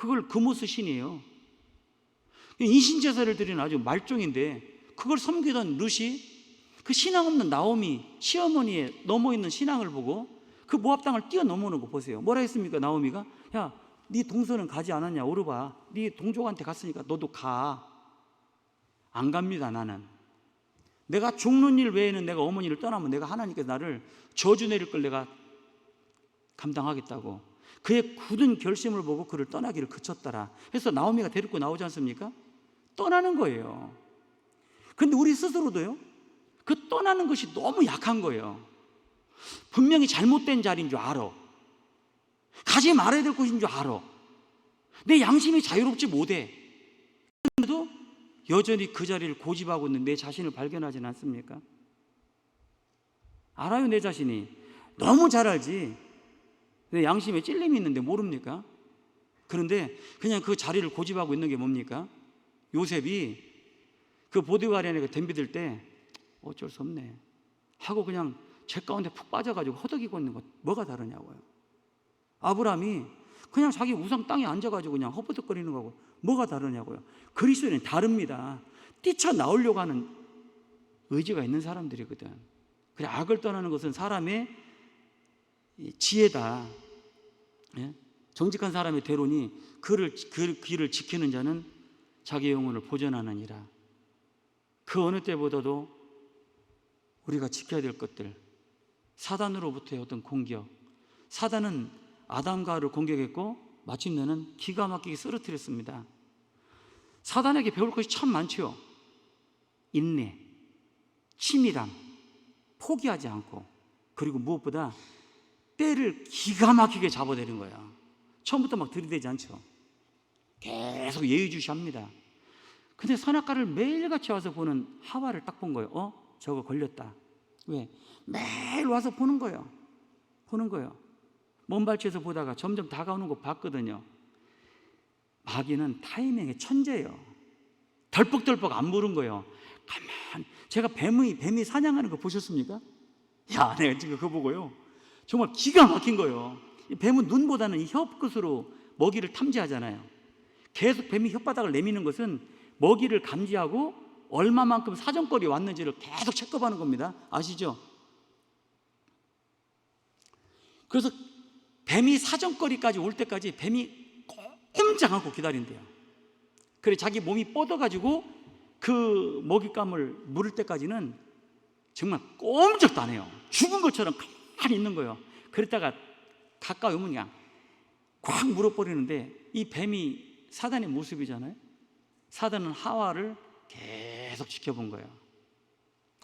그걸 금오스 신이에요. 인신제사를 드리는 아주 말종인데 그걸 섬기던 룻이 그 신앙 없는 나오미 시어머니의 넘어있는 신앙을 보고 그 모압 땅을 뛰어넘어오는 거 보세요. 뭐라 했습니까? 나오미가 야, 네 동서는 가지 않았냐? 오르바, 네 동족한테 갔으니까 너도 가. 안 갑니다. 나는 내가 죽는 일 외에는 내가 어머니를 떠나면 내가 하나님께서 나를 저주 내릴 걸 내가 감당하겠다고 그의 굳은 결심을 보고 그를 떠나기를 그쳤더라. 그래서 나오미가 데리고 나오지 않습니까? 떠나는 거예요. 그런데 우리 스스로도요, 그 떠나는 것이 너무 약한 거예요. 분명히 잘못된 자리인 줄 알아. 가지 말아야 될 곳인 줄 알아. 내 양심이 자유롭지 못해. 그런데도 여전히 그 자리를 고집하고 있는 내 자신을 발견하지는 않습니까? 알아요. 내 자신이 너무 잘 알지. 내 양심에 찔림이 있는데 모릅니까? 그런데 그냥 그 자리를 고집하고 있는 게 뭡니까? 요셉이 그 보디발에게 덤비들 때 어쩔 수 없네 하고 그냥 죄 가운데 푹 빠져가지고 허덕이고 있는 것 뭐가 다르냐고요. 아브라함이 그냥 자기 우상 땅에 앉아가지고 그냥 허버덕거리는 거고 뭐가 다르냐고요. 그리스도인은 다릅니다. 뛰쳐나오려고 하는 의지가 있는 사람들이거든. 그래, 악을 떠나는 것은 사람의 지혜다. 예? 정직한 사람의 대로니 그 길을 지키는 자는 자기 영혼을 보존하느니라. 그 어느 때보다도 우리가 지켜야 될 것들, 사단으로부터의 어떤 공격. 사단은 아담과 하와를 공격했고 마침내는 기가 막히게 쓰러뜨렸습니다. 사단에게 배울 것이 참 많죠. 인내, 치밀함, 포기하지 않고, 그리고 무엇보다 때를 기가 막히게 잡아내는 거야. 처음부터 막 들이대지 않죠. 계속 예의주시합니다. 근데 선악과를 매일같이 와서 보는 하와를 딱 본 거예요. 저거 걸렸다. 왜? 매일 와서 보는 거예요. 보는 거예요. 먼 발치에서 보다가 점점 다가오는 거 봤거든요. 마귀는 타이밍의 천재예요. 덜뻑덜뻑 안 보는 거예요. 가만히. 제가 뱀이 사냥하는 거 보셨습니까? 야, 내가 지금 그거 보고요, 정말 기가 막힌 거예요. 뱀은 눈보다는 이 혀끝으로 먹이를 탐지하잖아요. 계속 뱀이 혓바닥을 내미는 것은 먹이를 감지하고 얼마만큼 사정거리 왔는지를 계속 체크하는 겁니다. 아시죠? 그래서 뱀이 사정거리까지 올 때까지 뱀이 꼼짝 않고 기다린대요. 그래 자기 몸이 뻗어가지고 그 먹잇감을 물을 때까지는 정말 꼼짝도 안 해요. 죽은 것처럼 가만히 있는 거예요. 그랬다가 가까이 오면 그냥 꽉 물어버리는데, 이 뱀이 사단의 모습이잖아요. 사단은 하와를 계속 지켜본 거예요.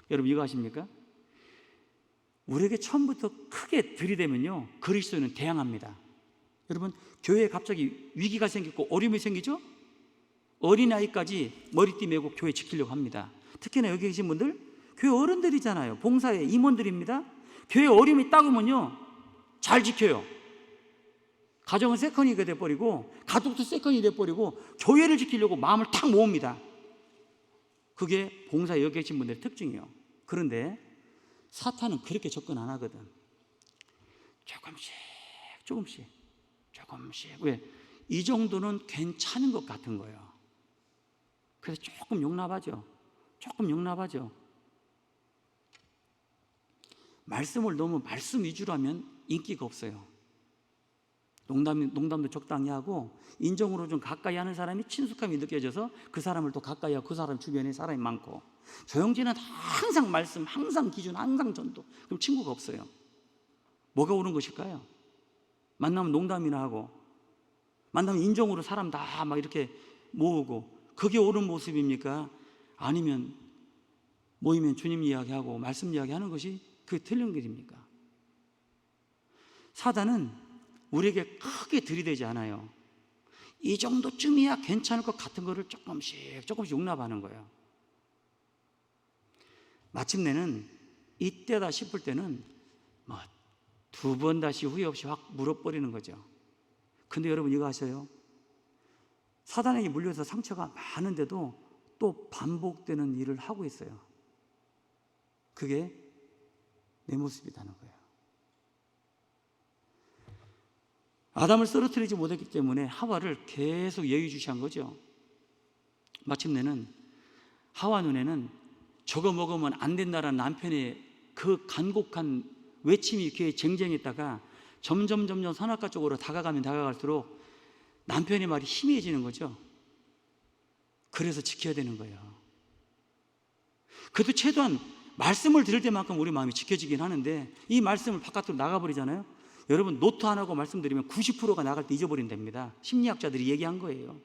여러분 이거 아십니까? 우리에게 처음부터 크게 들이대면요, 그리스도인은 대항합니다. 여러분, 교회에 갑자기 위기가 생기고 어려움이 생기죠? 어린아이까지 머리띠 메고 교회 지키려고 합니다. 특히나 여기 계신 분들 교회 어른들이잖아요. 봉사의 임원들입니다. 교회 어려움이 딱 오면요 잘 지켜요. 가정은 세컨이가 돼버리고 가족도 세컨이 돼버리고 교회를 지키려고 마음을 탁 모읍니다. 그게 봉사에 여기 계신 분들의 특징이에요. 그런데 사탄은 그렇게 접근 안 하거든. 조금씩. 왜? 이 정도는 괜찮은 것 같은 거예요. 그래서 조금 용납하죠. 말씀을 너무 말씀 위주로 하면 인기가 없어요. 농담도 적당히 하고 인정으로 좀 가까이 하는 사람이 친숙함이 느껴져서 그 사람을 또 가까이 하고 그 사람 주변에 사람이 많고, 조영진은 항상 말씀, 항상 기준, 항상 전도. 그럼 친구가 없어요. 뭐가 옳은 것일까요? 만나면 농담이나 하고, 만나면 인정으로 사람 다 막 이렇게 모으고, 그게 옳은 모습입니까? 아니면 모이면 주님 이야기하고 말씀 이야기하는 것이 그게 틀린 길입니까? 사단은 우리에게 크게 들이대지 않아요. 이 정도쯤이야 괜찮을 것 같은 거를 조금씩 용납하는 거예요. 마침내는 이때다 싶을 때는 두 번 다시 후회 없이 확 물어버리는 거죠. 근데 여러분 이거 아세요? 사단에게 물려서 상처가 많은데도 또 반복되는 일을 하고 있어요. 그게 내 모습이라는 거예요. 아담을 쓰러뜨리지 못했기 때문에 하와를 계속 예의주시한 거죠. 마침내는 하와 눈에는 저거 먹으면 안 된다라는 남편의 그 간곡한 외침이 귀에 쟁쟁했다가 점점 선악과 쪽으로 다가가면 다가갈수록 남편의 말이 희미해지는 거죠. 그래서 지켜야 되는 거예요. 그래도 최소한 말씀을 들을 때만큼 우리 마음이 지켜지긴 하는데 이 말씀을 바깥으로 나가버리잖아요. 여러분 노트 안 하고 말씀드리면 90%가 나갈 때 잊어버린답니다. 심리학자들이 얘기한 거예요.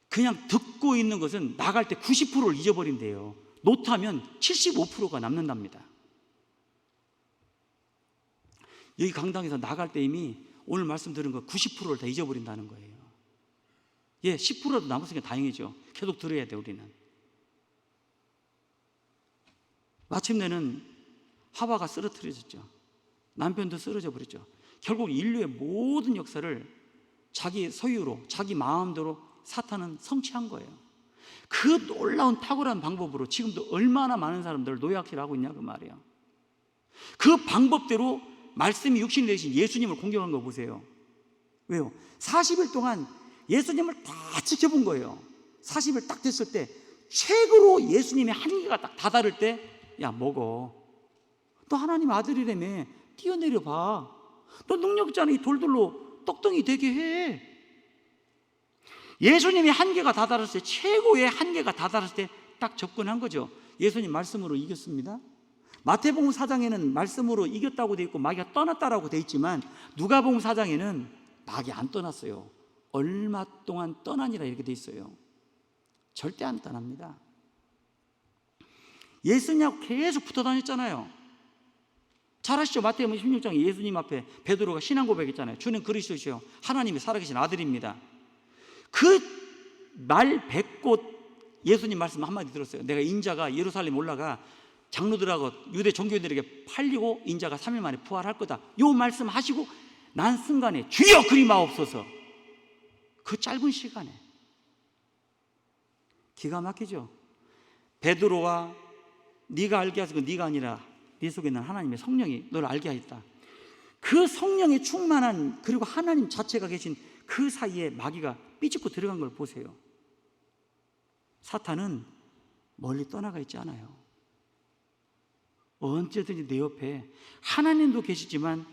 그냥 듣고 있는 것은 나갈 때 90%를 잊어버린대요. 노트하면 75%가 남는답니다. 여기 강당에서 나갈 때 이미 오늘 말씀 들은 거 90%를 다 잊어버린다는 거예요. 10%라도 남았으니까 다행이죠. 계속 들어야 돼 우리는. 마침내는 하와가 쓰러뜨려졌죠. 남편도 쓰러져 버렸죠. 결국 인류의 모든 역사를 자기 소유로, 자기 마음대로 사탄은 성취한 거예요. 그 놀라운 탁월한 방법으로 지금도 얼마나 많은 사람들을 노예악취를 하고 있냐 그 말이에요. 그 방법대로 말씀이 육신이 되신 예수님을 공격한 거 보세요. 왜요? 40일 동안 예수님을 다 지켜본 거예요. 40일 딱 됐을 때 최고로 예수님의 한계가 딱 다다를 때 야 먹어. 너 하나님 아들이라며 뛰어내려 봐. 너 능력 있잖아. 이 돌들로 떡덩이 되게 해. 예수님의 한계가 다다랐을 때, 최고의 한계가 다다랐을 때 딱 접근한 거죠. 예수님 말씀으로 이겼습니다. 마태복음 4장에는 말씀으로 이겼다고 돼 있고 마귀가 떠났다라고 돼 있지만 누가복음 4장에는 마귀 안 떠났어요. 얼마 동안 떠나니라 이렇게 돼 있어요. 절대 안 떠납니다. 예수님하고 계속 붙어 다녔잖아요. 잘 아시죠? 마태복음 16장에 예수님 앞에 베드로가 신앙 고백했잖아요. 주는 그리스도시요 하나님의 살아계신 아들입니다. 그 말 뱉고 예수님 말씀 한마디 들었어요. 내가 인자가 예루살렘 올라가 장로들하고 유대 종교인들에게 팔리고 인자가 3일 만에 부활할 거다. 요 말씀 하시고 난 순간에 주여 그리 마옵소서. 그 짧은 시간에 기가 막히죠. 베드로와 네가 알게 하소서. 네가 아니라 네 속에 있는 하나님의 성령이 너를 알게 하였다. 그 성령에 충만한 그리고 하나님 자체가 계신 그 사이에 마귀가 삐집고 들어간 걸 보세요. 사탄은 멀리 떠나가 있지 않아요. 언제든지 내 옆에 하나님도 계시지만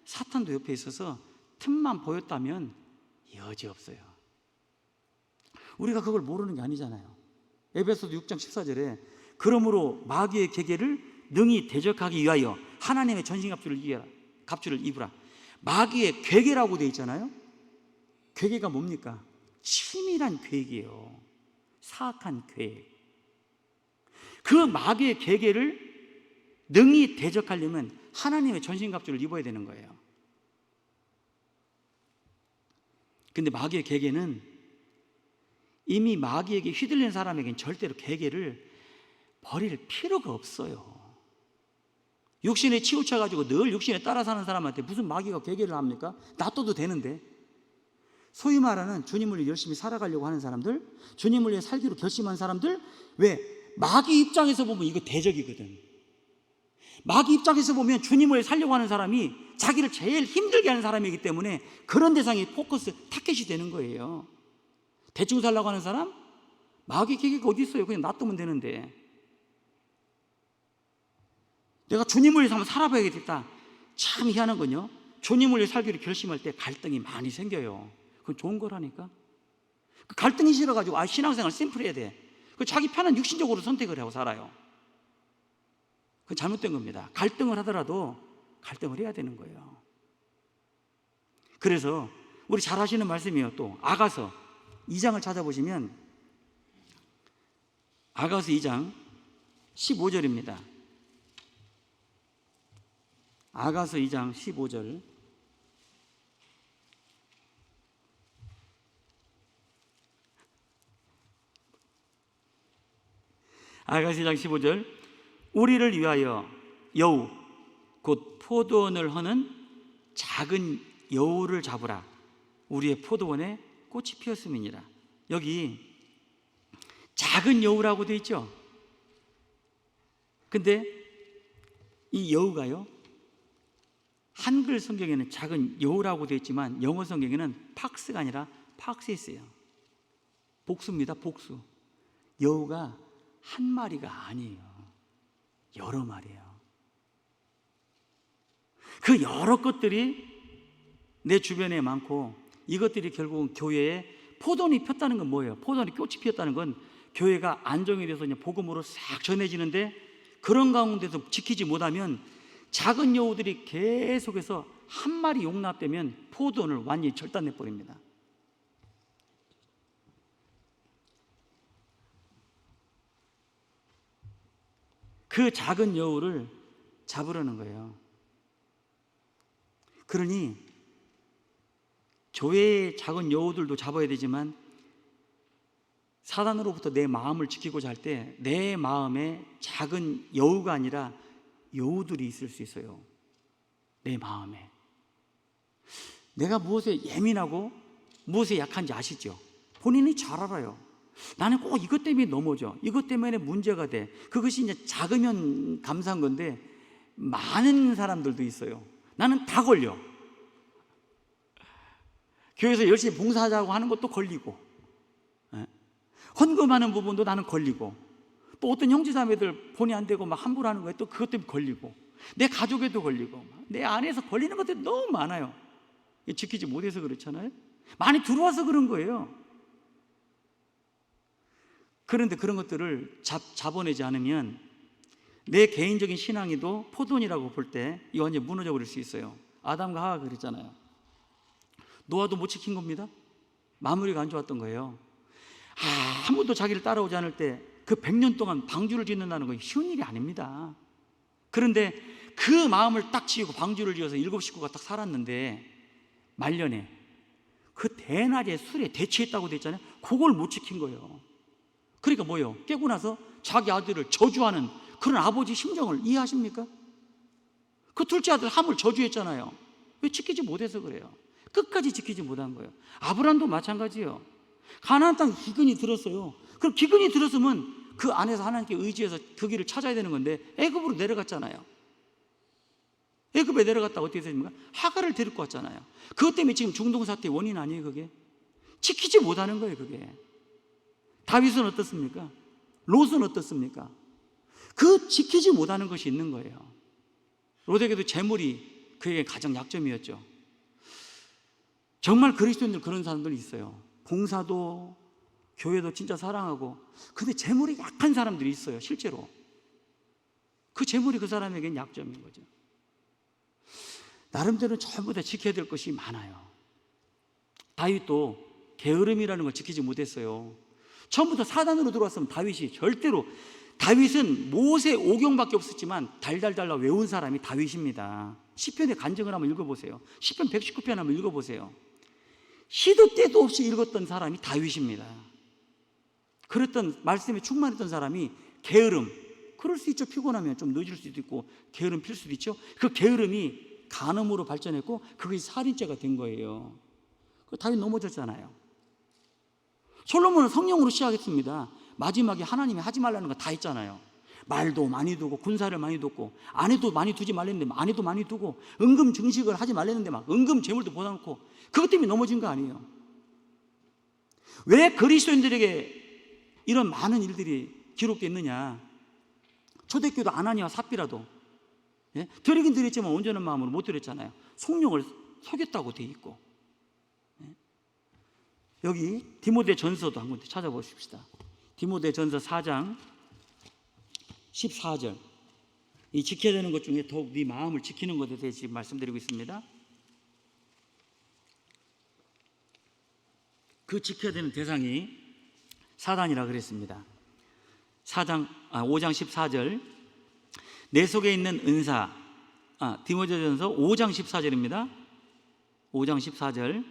사탄도 옆에 있어서 틈만 보였다면 여지없어요. 우리가 그걸 모르는 게 아니잖아요. 에베소서 6장 14절에 그러므로 마귀의 계계를 능히 대적하기 위하여 하나님의 전신갑주를 입으라. 마귀의 계계라고 되어 있잖아요. 계계가 뭡니까? 치밀한 계획이에요. 사악한 계획. 그 마귀의 계계를 능히 대적하려면 하나님의 전신갑주를 입어야 되는 거예요. 근데 마귀의 계계는 이미 마귀에게 휘둘린 사람에게는 절대로 계계를 버릴 필요가 없어요. 육신에 치우쳐가지고 늘 육신에 따라 사는 사람한테 무슨 마귀가 계계를 합니까? 놔둬도 되는데. 소위 말하는 주님을 위해 열심히 살아가려고 하는 사람들, 주님을 위해 살기로 결심한 사람들, 왜? 마귀 입장에서 보면 이거 대적이거든. 마귀 입장에서 보면 주님을 위해 살려고 하는 사람이 자기를 제일 힘들게 하는 사람이기 때문에 그런 대상이 포커스, 타겟이 되는 거예요. 대충 살려고 하는 사람? 마귀 계획이 어디 있어요? 그냥 놔두면 되는데. 내가 주님을 위해서 한번 살아봐야겠다. 참 희한한 건요, 주님을 위해 살기로 결심할 때 갈등이 많이 생겨요. 그건 좋은 거라니까. 그 갈등이 싫어가지고 신앙생활 심플해야 돼. 그 자기 편한 육신적으로 선택을 하고 살아요. 그건 잘못된 겁니다. 갈등을 하더라도 갈등을 해야 되는 거예요. 그래서 우리 잘 아시는 말씀이에요. 또 아가서 2장을 찾아보시면 아가서 2장 15절입니다. 아가서 2장 15절. 아가서 2장 15절. 우리를 위하여 여우 곧 포도원을 허는 작은 여우를 잡으라. 우리의 포도원에 꽃이 피었음이니라. 여기 작은 여우라고 되어 있죠. 근데 이 여우가요, 한글 성경에는 작은 여우라고 되어 있지만 영어 성경에는 팍스가 아니라 팍시스예요. 복수입니다. 복수. 여우가 한 마리가 아니에요. 여러 마리예요. 그 여러 것들이 내 주변에 많고, 이것들이 결국은 교회에 포도원이 폈다는 건 뭐예요? 포도원이 꽃이 피었다는 건 교회가 안정이 돼서 그냥 복음으로 싹 전해지는데, 그런 가운데서 지키지 못하면 작은 여우들이 계속해서 한 마리 용납되면 포도원을 완전히 절단내 버립니다. 그 작은 여우를 잡으려는 거예요. 그러니 교회의 작은 여우들도 잡아야 되지만, 사단으로부터 내 마음을 지키고자 할 때 내 마음에 작은 여우가 아니라 여우들이 있을 수 있어요. 내 마음에. 내가 무엇에 예민하고 무엇에 약한지 아시죠? 본인이 잘 알아요. 나는 꼭 이것 때문에 넘어져, 이것 때문에 문제가 돼. 그것이 이제 작으면 감사한 건데, 많은 사람들도 있어요. 나는 다 걸려. 교회에서 열심히 봉사하자고 하는 것도 걸리고, 헌금하는 부분도 나는 걸리고, 또 어떤 형제자매들 본의 안 되고 막 함부로 하는 거에 또 그것 때문에 걸리고, 내 가족에도 걸리고, 내 안에서 걸리는 것들이 너무 많아요. 지키지 못해서 그렇잖아요. 많이 들어와서 그런 거예요. 그런데 그런 것들을 잡아내지 않으면 내 개인적인 신앙에도 포도원이라고 볼 때 이거 완전히 무너져 버릴 수 있어요. 아담과 하와가 그랬잖아요. 노아도 못 지킨 겁니다. 마무리가 안 좋았던 거예요. 아무도 자기를 따라오지 않을 때 그 100년 동안 방주를 짓는다는 건 쉬운 일이 아닙니다. 그런데 그 마음을 딱 지우고 방주를 지어서 7 식구가 딱 살았는데, 말년에 그 대낮에 술에 대취했다고 돼 있잖아요. 그걸 못 지킨 거예요. 그러니까 뭐예요? 깨고 나서 자기 아들을 저주하는 그런 아버지 심정을 이해하십니까? 그 둘째 아들 함을 저주했잖아요. 왜 지키지 못해서 그래요? 끝까지 지키지 못한 거예요. 아브라함도 마찬가지예요. 가나안 땅 기근이 들었어요. 그럼 기근이 들었으면 그 안에서 하나님께 의지해서 그 길을 찾아야 되는 건데, 애굽으로 내려갔잖아요. 애굽에 내려갔다 어떻게 됐습니까? 하갈을 데리고 왔잖아요. 그것 때문에 지금 중동 사태의 원인 아니에요? 그게 지키지 못하는 거예요. 그게. 다윗은 어떻습니까? 롯은 어떻습니까? 그 지키지 못하는 것이 있는 거예요. 롯에게도 재물이 그에게 가장 약점이었죠. 정말 그리스도인들 그런 사람들이 있어요. 봉사도 교회도 진짜 사랑하고, 근데 재물이 약한 사람들이 있어요. 실제로 그 재물이 그 사람에게는 약점인 거죠. 나름대로 전부 다 지켜야 될 것이 많아요. 다윗도 게으름이라는 걸 지키지 못했어요. 처음부터 사단으로 들어왔으면 다윗은 모세 오경밖에 없었지만 달달달달 외운 사람이 다윗입니다. 시편의 간증을 한번 읽어보세요. 시편 119편 한번 읽어보세요. 시도 때도 없이 읽었던 사람이 다윗입니다. 그랬던 말씀에 충만했던 사람이 게으름, 그럴 수 있죠. 피곤하면 좀 늦을 수도 있고 게으름 필 수도 있죠. 그 게으름이 간음으로 발전했고 그것이 살인죄가 된 거예요. 다윗 넘어졌잖아요. 솔로몬은 성령으로 시작했습니다. 마지막에 하나님이 하지 말라는 거 다 했잖아요. 말도 많이 두고 군사를 많이 뒀고, 아내도 많이 두지 말랬는데 아내도 많이 두고, 은금 증식을 하지 말랬는데 막 은금 재물도 보다놓고, 그것 때문에 넘어진 거 아니에요. 왜 그리스도인들에게 이런 많은 일들이 기록됐느냐? 초대교도 아나니와 삽비라도 드리긴 드렸지만 온전한 마음으로 못 드렸잖아요. 성령을 속였다고 돼 있고. 여기 디모데전서도 한 군데 찾아보십시다. 디모데전서 4장 14절. 이 지켜야 되는 것 중에 더욱 네 마음을 지키는 것에 대해서 지금 말씀드리고 있습니다. 그 지켜야 되는 대상이 사단이라 그랬습니다. 5장 14절. 내 속에 있는 은사. 디모데전서 5장 14절입니다. 5장 14절.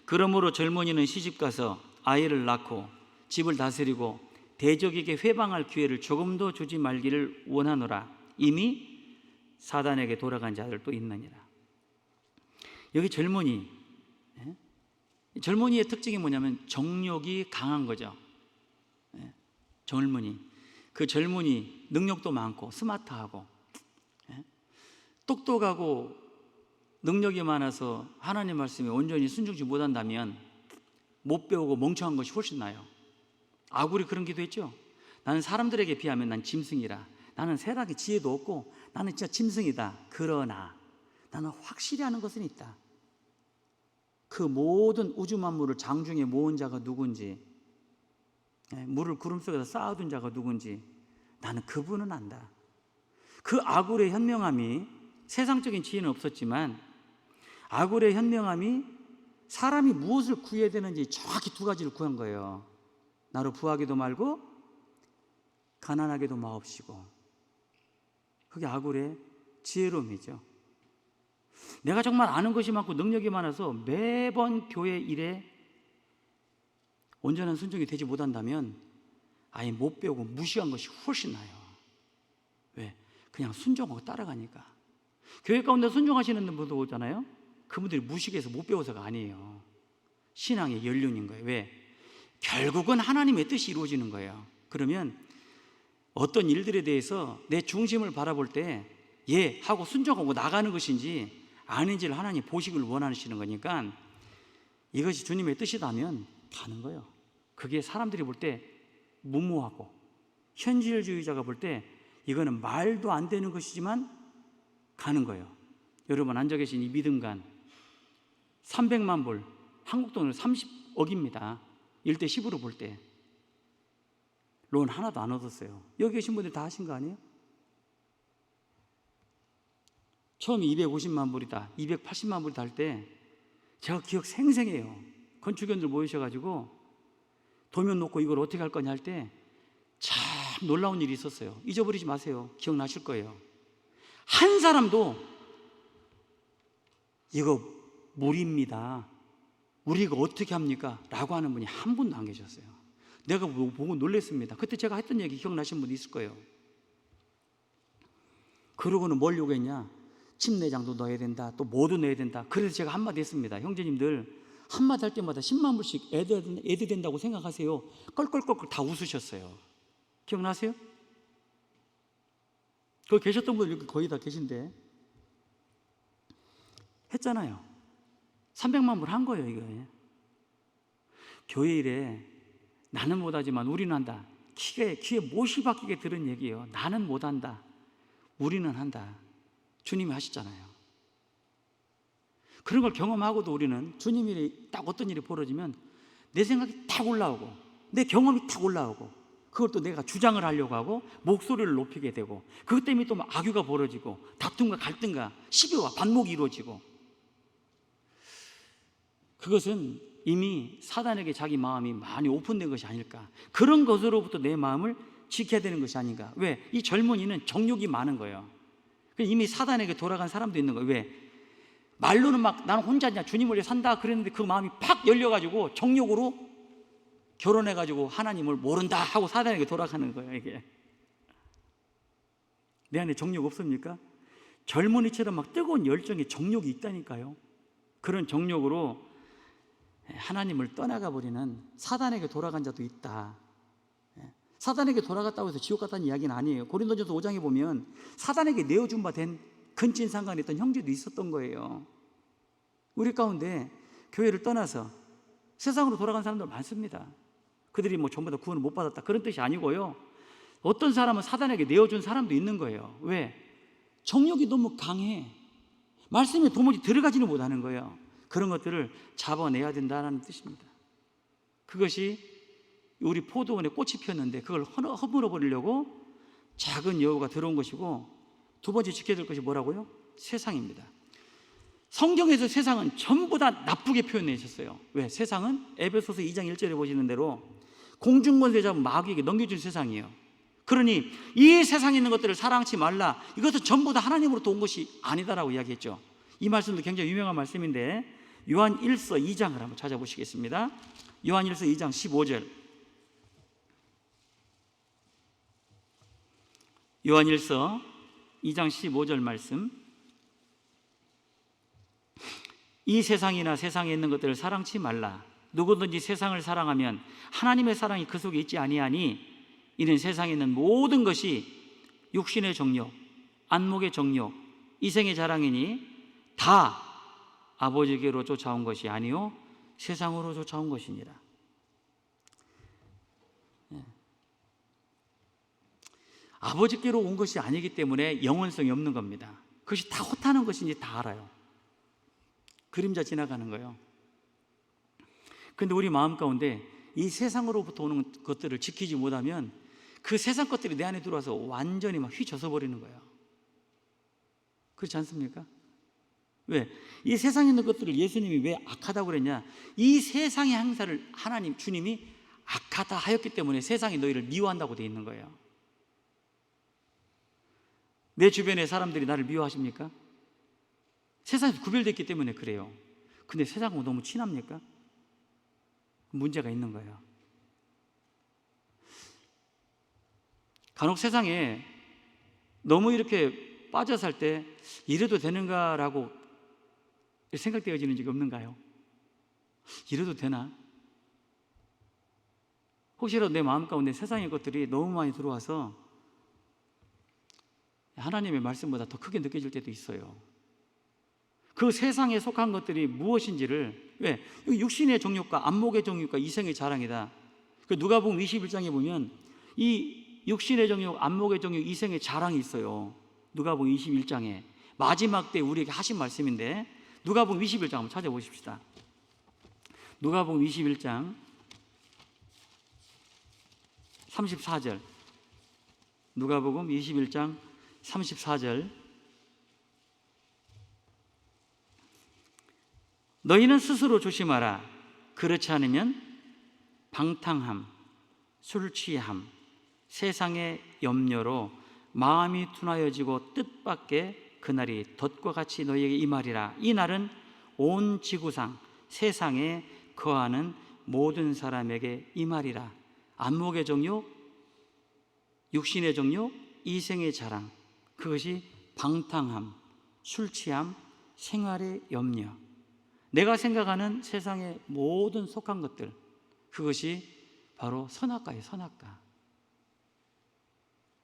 그러므로 젊은이는 시집가서 아이를 낳고 집을 다스리고 대적에게 회방할 기회를 조금도 주지 말기를 원하노라. 이미 사단에게 돌아간 자들도 있느니라. 여기 젊은이, 젊은이의 특징이 뭐냐면 정욕이 강한 거죠. 젊은이, 그 젊은이 능력도 많고 스마트하고 똑똑하고 능력이 많아서 하나님 말씀에 온전히 순종치 못한다면 못 배우고 멍청한 것이 훨씬 나아요. 아굴이 그런 기도했죠. 나는 사람들에게 비하면 난 짐승이라. 나는 세상에 지혜도 없고 나는 진짜 짐승이다. 그러나 나는 확실히 아는 것은 있다. 그 모든 우주 만물을 장중에 모은 자가 누군지, 물을 구름 속에서 쌓아둔 자가 누군지 나는 그분은 안다. 그 아굴의 현명함이, 세상적인 지혜는 없었지만 아굴의 현명함이 사람이 무엇을 구해야 되는지 정확히 두 가지를 구한 거예요. 나로 부하게도 말고 가난하게도 마옵시고. 그게 아굴의 지혜로움이죠. 내가 정말 아는 것이 많고 능력이 많아서 매번 교회 일에 온전한 순종이 되지 못한다면 아예 못 배우고 무시한 것이 훨씬 나아요. 왜? 그냥 순종하고 따라가니까. 교회 가운데 순종하시는 분들 오잖아요. 그분들이 무식해서 못 배워서가 아니에요. 신앙의 연륜인 거예요. 왜? 결국은 하나님의 뜻이 이루어지는 거예요. 그러면 어떤 일들에 대해서 내 중심을 바라볼 때 예 하고 순종하고 나가는 것인지 아닌지를 하나님 보시기를 원하시는 거니까 이것이 주님의 뜻이다면 가는 거예요. 그게 사람들이 볼 때 무모하고 현실주의자가 볼 때 이거는 말도 안 되는 것이지만 가는 거예요. 여러분 앉아 계신 이 믿음관 300만 불, 한국 돈으로 30억입니다. 1대 10으로 볼 때 론 하나도 안 얻었어요. 여기 계신 분들 다 하신 거 아니에요? 처음에 250만 불이다, 280만 불이다 할 때 제가 기억 생생해요. 건축원들 모이셔가지고 도면 놓고 이걸 어떻게 할 거냐 할 때 참 놀라운 일이 있었어요. 잊어버리지 마세요. 기억나실 거예요. 한 사람도 이거 무리입니다, 우리가 어떻게 합니까? 라고 하는 분이 한 분도 안 계셨어요. 내가 보고 놀랐습니다. 그때 제가 했던 얘기 기억나시는 분 있을 거예요. 그러고는 뭘 요구했냐? 침내장도 넣어야 된다, 또 뭐도 넣어야 된다. 그래서 제가 한마디 했습니다. 형제님들 한마디 할 때마다 10만 불씩 애드 된다고 생각하세요. 껄껄껄껄 다 웃으셨어요. 기억나세요? 거기 계셨던 분들 여기 거의 다 계신데 했잖아요. 300만 불 한 거예요. 이거 교회 일에 나는 못하지만 우리는 한다. 귀에 못이 박히게 들은 얘기예요. 나는 못한다, 우리는 한다. 주님이 하시잖아요. 그런 걸 경험하고도 우리는 주님이 딱 어떤 일이 벌어지면 내 생각이 딱 올라오고 내 경험이 딱 올라오고 그걸 또 내가 주장을 하려고 하고 목소리를 높이게 되고 그것 때문에 또 막 악유가 벌어지고 다툼과 갈등과 시비와 반목이 이루어지고, 그것은 이미 사단에게 자기 마음이 많이 오픈된 것이 아닐까. 그런 것으로부터 내 마음을 지켜야 되는 것이 아닌가. 왜? 이 젊은이는 정욕이 많은 거예요. 이미 사단에게 돌아간 사람도 있는 거예요. 왜? 말로는 막 나는 혼자냐 주님을 위해 산다 그랬는데 그 마음이 팍 열려가지고 정욕으로 결혼해가지고 하나님을 모른다 하고 사단에게 돌아가는 거예요. 이게 내 안에 정욕 없습니까? 젊은이처럼 막 뜨거운 열정에 정욕이 있다니까요. 그런 정욕으로 하나님을 떠나가 버리는 사단에게 돌아간 자도 있다. 사단에게 돌아갔다고 해서 지옥 갔다는 이야기는 아니에요. 고린도전서 5장에 보면 사단에게 내어준 바 된 근친상간에 있던 형제도 있었던 거예요. 우리 가운데 교회를 떠나서 세상으로 돌아간 사람들 많습니다. 그들이 뭐 전부 다 구원을 못 받았다 그런 뜻이 아니고요. 어떤 사람은 사단에게 내어준 사람도 있는 거예요. 왜? 정욕이 너무 강해. 말씀에 도무지 들어가지는 못하는 거예요. 그런 것들을 잡아내야 된다는 뜻입니다. 그것이 우리 포도원에 꽃이 피었는데 그걸 허물어 버리려고 작은 여우가 들어온 것이고, 두 번째 지켜야 될 것이 뭐라고요? 세상입니다. 성경에서 세상은 전부 다 나쁘게 표현해 주셨어요. 왜? 세상은 에베소서 2장 1절에 보시는 대로 공중권세 마귀에게 넘겨준 세상이에요. 그러니 이 세상에 있는 것들을 사랑하지 말라. 이것은 전부 다 하나님으로부터 온 것이 아니다라고 이야기했죠. 이 말씀도 굉장히 유명한 말씀인데 요한 1서 2장을 한번 찾아보시겠습니다. 요한 1서 2장 15절. 요한 1서 2장 15절 말씀. 이 세상이나 세상에 있는 것들을 사랑치 말라. 누구든지 세상을 사랑하면 하나님의 사랑이 그 속에 있지 아니하니 이는 세상에 있는 모든 것이 육신의 정욕, 안목의 정욕, 이생의 자랑이니 다 아버지께로 쫓아온 것이 아니요 세상으로 쫓아온 것이니라. 아버지께로 온 것이 아니기 때문에 영원성이 없는 겁니다. 그것이 다 허탄한 것인지 다 알아요. 그림자 지나가는 거예요. 그런데 우리 마음 가운데 이 세상으로부터 오는 것들을 지키지 못하면 그 세상 것들이 내 안에 들어와서 완전히 막 휘젓어 버리는 거예요. 그렇지 않습니까? 왜? 이 세상에 있는 것들을 예수님이 왜 악하다고 그랬냐? 이 세상의 행사를 하나님, 주님이 악하다 하였기 때문에 세상이 너희를 미워한다고 되어 있는 거예요. 내 주변의 사람들이 나를 미워하십니까? 세상에서 구별됐기 때문에 그래요. 근데 세상하고 너무 친합니까? 문제가 있는 거예요. 간혹 세상에 너무 이렇게 빠져 살 때 이래도 되는가라고 생각되어지는 적이 없는가요? 이래도 되나? 혹시라도 내 마음 가운데 세상의 것들이 너무 많이 들어와서 하나님의 말씀보다 더 크게 느껴질 때도 있어요. 그 세상에 속한 것들이 무엇인지를, 왜? 육신의 정욕과 안목의 정욕과 이생의 자랑이다. 누가복음 21장에 보면 이 육신의 정욕, 안목의 정욕, 이생의 자랑이 있어요. 누가복음 21장에 마지막 때 우리에게 하신 말씀인데, 누가복음 21장 한번 찾아보십시다. 누가복음 21장 34절. 누가복음 21장 34절. 너희는 스스로 조심하라. 그렇지 않으면 방탕함, 술 취함, 세상의 염려로 마음이 둔하여지고 뜻밖의 그날이 덫과 같이 너희에게 임하리라. 이 날은 온 지구상 세상에 거하는 모든 사람에게 임하리라. 안목의 정욕, 육신의 정욕, 이생의 자랑, 그것이 방탕함, 술 취함, 생활의 염려, 내가 생각하는 세상의 모든 속한 것들, 그것이 바로 선악과예요. 선악과.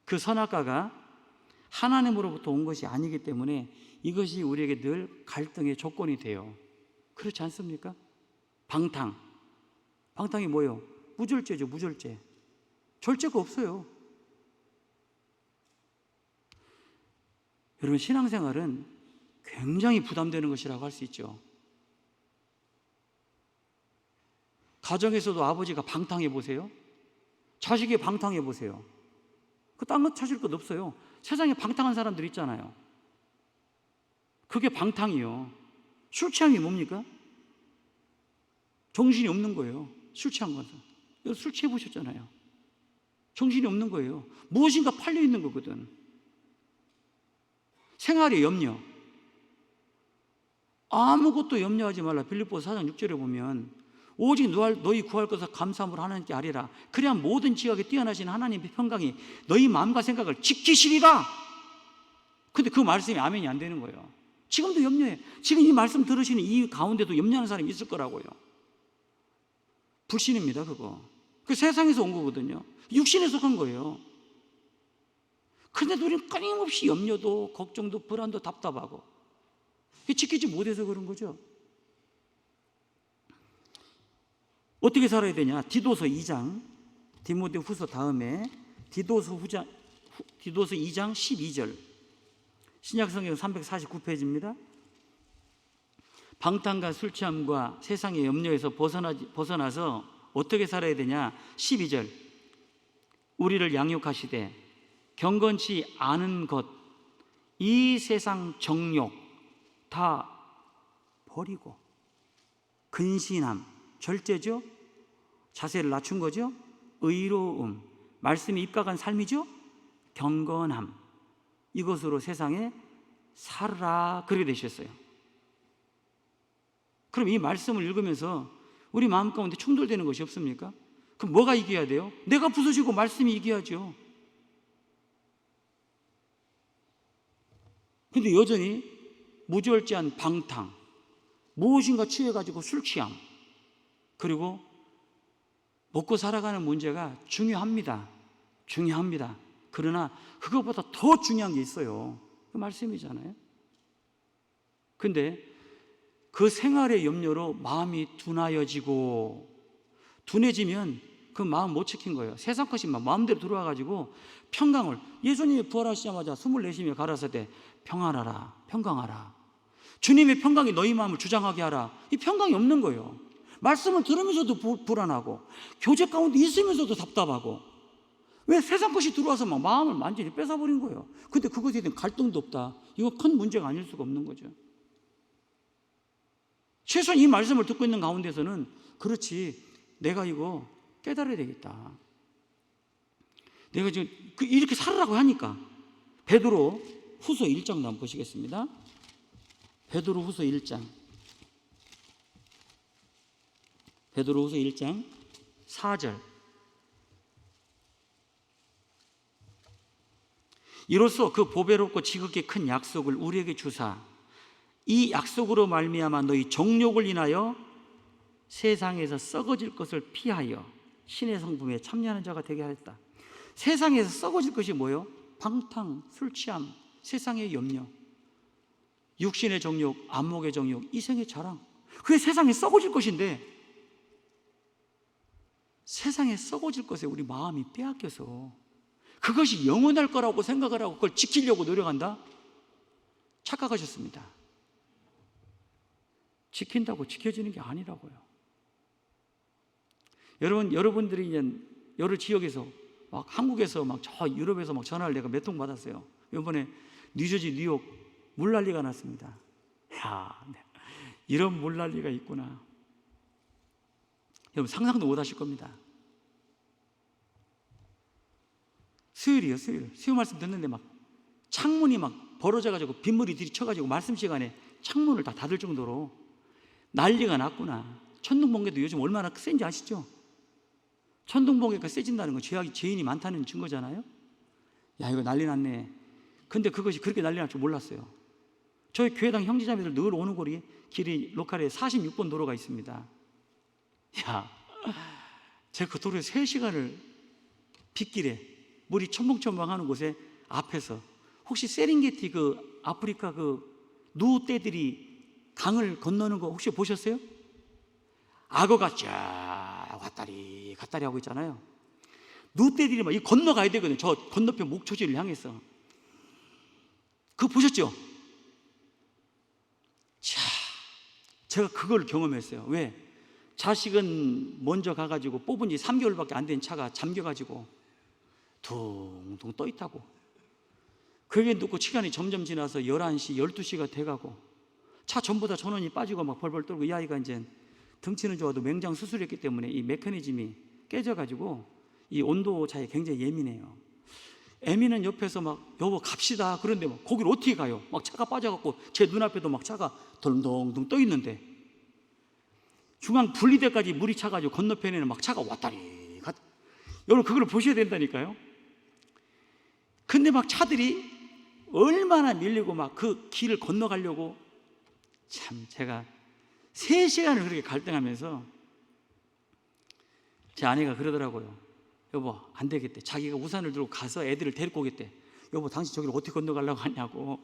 그 선악과가 하나님으로부터 온 것이 아니기 때문에 이것이 우리에게 늘 갈등의 조건이 돼요. 그렇지 않습니까? 방탕이 뭐예요? 무절제죠. 무절제. 절제가 없어요. 여러분, 신앙생활은 굉장히 부담되는 것이라고 할 수 있죠. 가정에서도 아버지가 방탕해 보세요. 자식이 방탕해 보세요. 딴 거 찾을 것 없어요. 세상에 방탕한 사람들 있잖아요. 그게 방탕이요. 술 취함이 뭡니까? 정신이 없는 거예요. 술 취한 것은. 여러분 술 취해 보셨잖아요. 정신이 없는 거예요. 무엇인가 팔려 있는 거거든. 생활의 염려. 아무것도 염려하지 말라. 빌립보서 4장 6절에 보면 오직 너희 구할 것을 감사함으로 하나님께 아뢰라. 그래야 모든 지각에 뛰어나신 하나님의 평강이 너희 마음과 생각을 지키시리라. 근데 그 말씀이 아멘이 안 되는 거예요. 지금도 염려해. 지금 이 말씀 들으시는 이 가운데도 염려하는 사람이 있을 거라고요. 불신입니다. 그거. 그 세상에서 온 거거든요. 육신에 속한 거예요. 근데도 우리는 끊임없이 염려도 걱정도 불안도 답답하고 지키지 못해서 그런 거죠. 어떻게 살아야 되냐? 디도서 2장, 디모데후서 다음에 디도서 2장 12절. 신약성경 349페이지입니다. 방탕과 술취함과 세상의 염려에서 벗어나서 어떻게 살아야 되냐? 12절. 우리를 양육하시되 경건치 않은 것, 이 세상 정욕 다 버리고 근신함, 절제죠? 자세를 낮춘 거죠? 의로움, 말씀이 입각한 삶이죠? 경건함, 이것으로 세상에 살으라. 그렇게 되셨어요. 그럼 이 말씀을 읽으면서 우리 마음 가운데 충돌되는 것이 없습니까? 그럼 뭐가 이겨야 돼요? 내가 부서지고 말씀이 이겨야죠. 근데 여전히 무절제한 방탕, 무엇인가 취해가지고 술 취함, 그리고 먹고 살아가는 문제가 중요합니다. 그러나 그것보다 더 중요한 게 있어요. 그 말씀이잖아요. 근데 그 생활의 염려로 마음이 둔하여지고, 둔해지면 그 마음 못 지킨 거예요. 세상 것이 막 마음대로 들어와가지고 평강을, 예수님이 부활하시자마자 24시며 가라사 때 평안하라, 평강하라, 주님의 평강이 너희 마음을 주장하게 하라. 이 평강이 없는 거예요. 말씀을 들으면서도 불안하고, 교제 가운데 있으면서도 답답하고, 왜? 세상 것이 들어와서 막 마음을 완전히 뺏어버린 거예요. 근데 그것에 대한 갈등도 없다. 이거 큰 문제가 아닐 수가 없는 거죠. 최소한 이 말씀을 듣고 있는 가운데서는, 그렇지, 내가 이거 깨달아야 되겠다. 내가 지금 이렇게 살으라고 하니까. 베드로 후서 1장도 한번 보시겠습니다. 베드로 후서 1장. 베드로 후서 1장 4절. 이로써 그 보배롭고 지극히 큰 약속을 우리에게 주사, 이 약속으로 말미암아 너희 정욕을 인하여 세상에서 썩어질 것을 피하여 신의 성품에 참여하는 자가 되게 하였다. 세상에서 썩어질 것이 뭐예요? 방탕, 술 취함, 세상의 염려, 육신의 정욕, 안목의 정욕, 이생의 자랑. 그게 세상에 썩어질 것인데, 세상에 썩어질 것에 우리 마음이 빼앗겨서 그것이 영원할 거라고 생각을 하고 그걸 지키려고 노력한다? 착각하셨습니다. 지킨다고 지켜지는 게 아니라고요. 여러분들이 이제 여러 지역에서 막 한국에서 막 저 유럽에서 막 전화를 내가 몇 통 받았어요. 이번에 뉴저지, 뉴욕 물난리가 났습니다. 야, 이런 물난리가 있구나. 여러분 상상도 못 하실 겁니다. 수요일이요, 수요 말씀 듣는데 막 창문이 막 벌어져가지고 빗물이 들이쳐가지고 말씀 시간에 창문을 다 닫을 정도로 난리가 났구나. 천둥번개도 요즘 얼마나 센지 아시죠? 천둥번개가 세진다는 건 죄인이 많다는 증거잖아요. 야, 이거 난리 났네. 근데 그것이 그렇게 난리 날 줄 몰랐어요. 저희 교회당 형제자매들 늘 오는 길이 로컬에 46번 도로가 있습니다. 야, 제가 그 도로에 3시간을 빗길에 물이 첨벙첨벙 하는 곳에 앞에서, 혹시 세렝게티 그 아프리카 그 누떼들이 강을 건너는 거 혹시 보셨어요? 악어가 쫙 왔다리 갔다리 하고 있잖아요. 누떼들이 막 이 건너가야 되거든요. 저 건너편 목초지를 향해서. 그거 보셨죠? 자, 제가 그걸 경험했어요. 왜? 자식은 먼저 가가지고 뽑은 지 3개월밖에 안 된 차가 잠겨가지고 둥둥 떠 있다고. 그게 놓고 시간이 점점 지나서 11시, 12시가 돼가고 차 전부 다 전원이 빠지고 막 벌벌 떨고, 이 아이가 이제 덩치는 좋아도 맹장 수술했기 때문에 이 메커니즘이 깨져가지고 이 온도 차에 굉장히 예민해요. 애미는 옆에서 막 여보 갑시다. 그런데 막 거기를 어떻게 가요? 막 차가 빠져갖고 제 눈앞에도 막 차가 덜렁덩 떠 있는데, 중앙 분리대까지 물이 차가지고 건너편에는 막 차가 왔다리 갔다. 여러분 그걸 보셔야 된다니까요. 근데 막 차들이 얼마나 밀리고 막 그 길을 건너가려고, 참 제가 3시간을 그렇게 갈등하면서, 제 아내가 그러더라고요. 여보 안 되겠대. 자기가 우산을 들고 가서 애들을 데리고 오겠대. 여보 당신 저기를 어떻게 건너가려고 하냐고.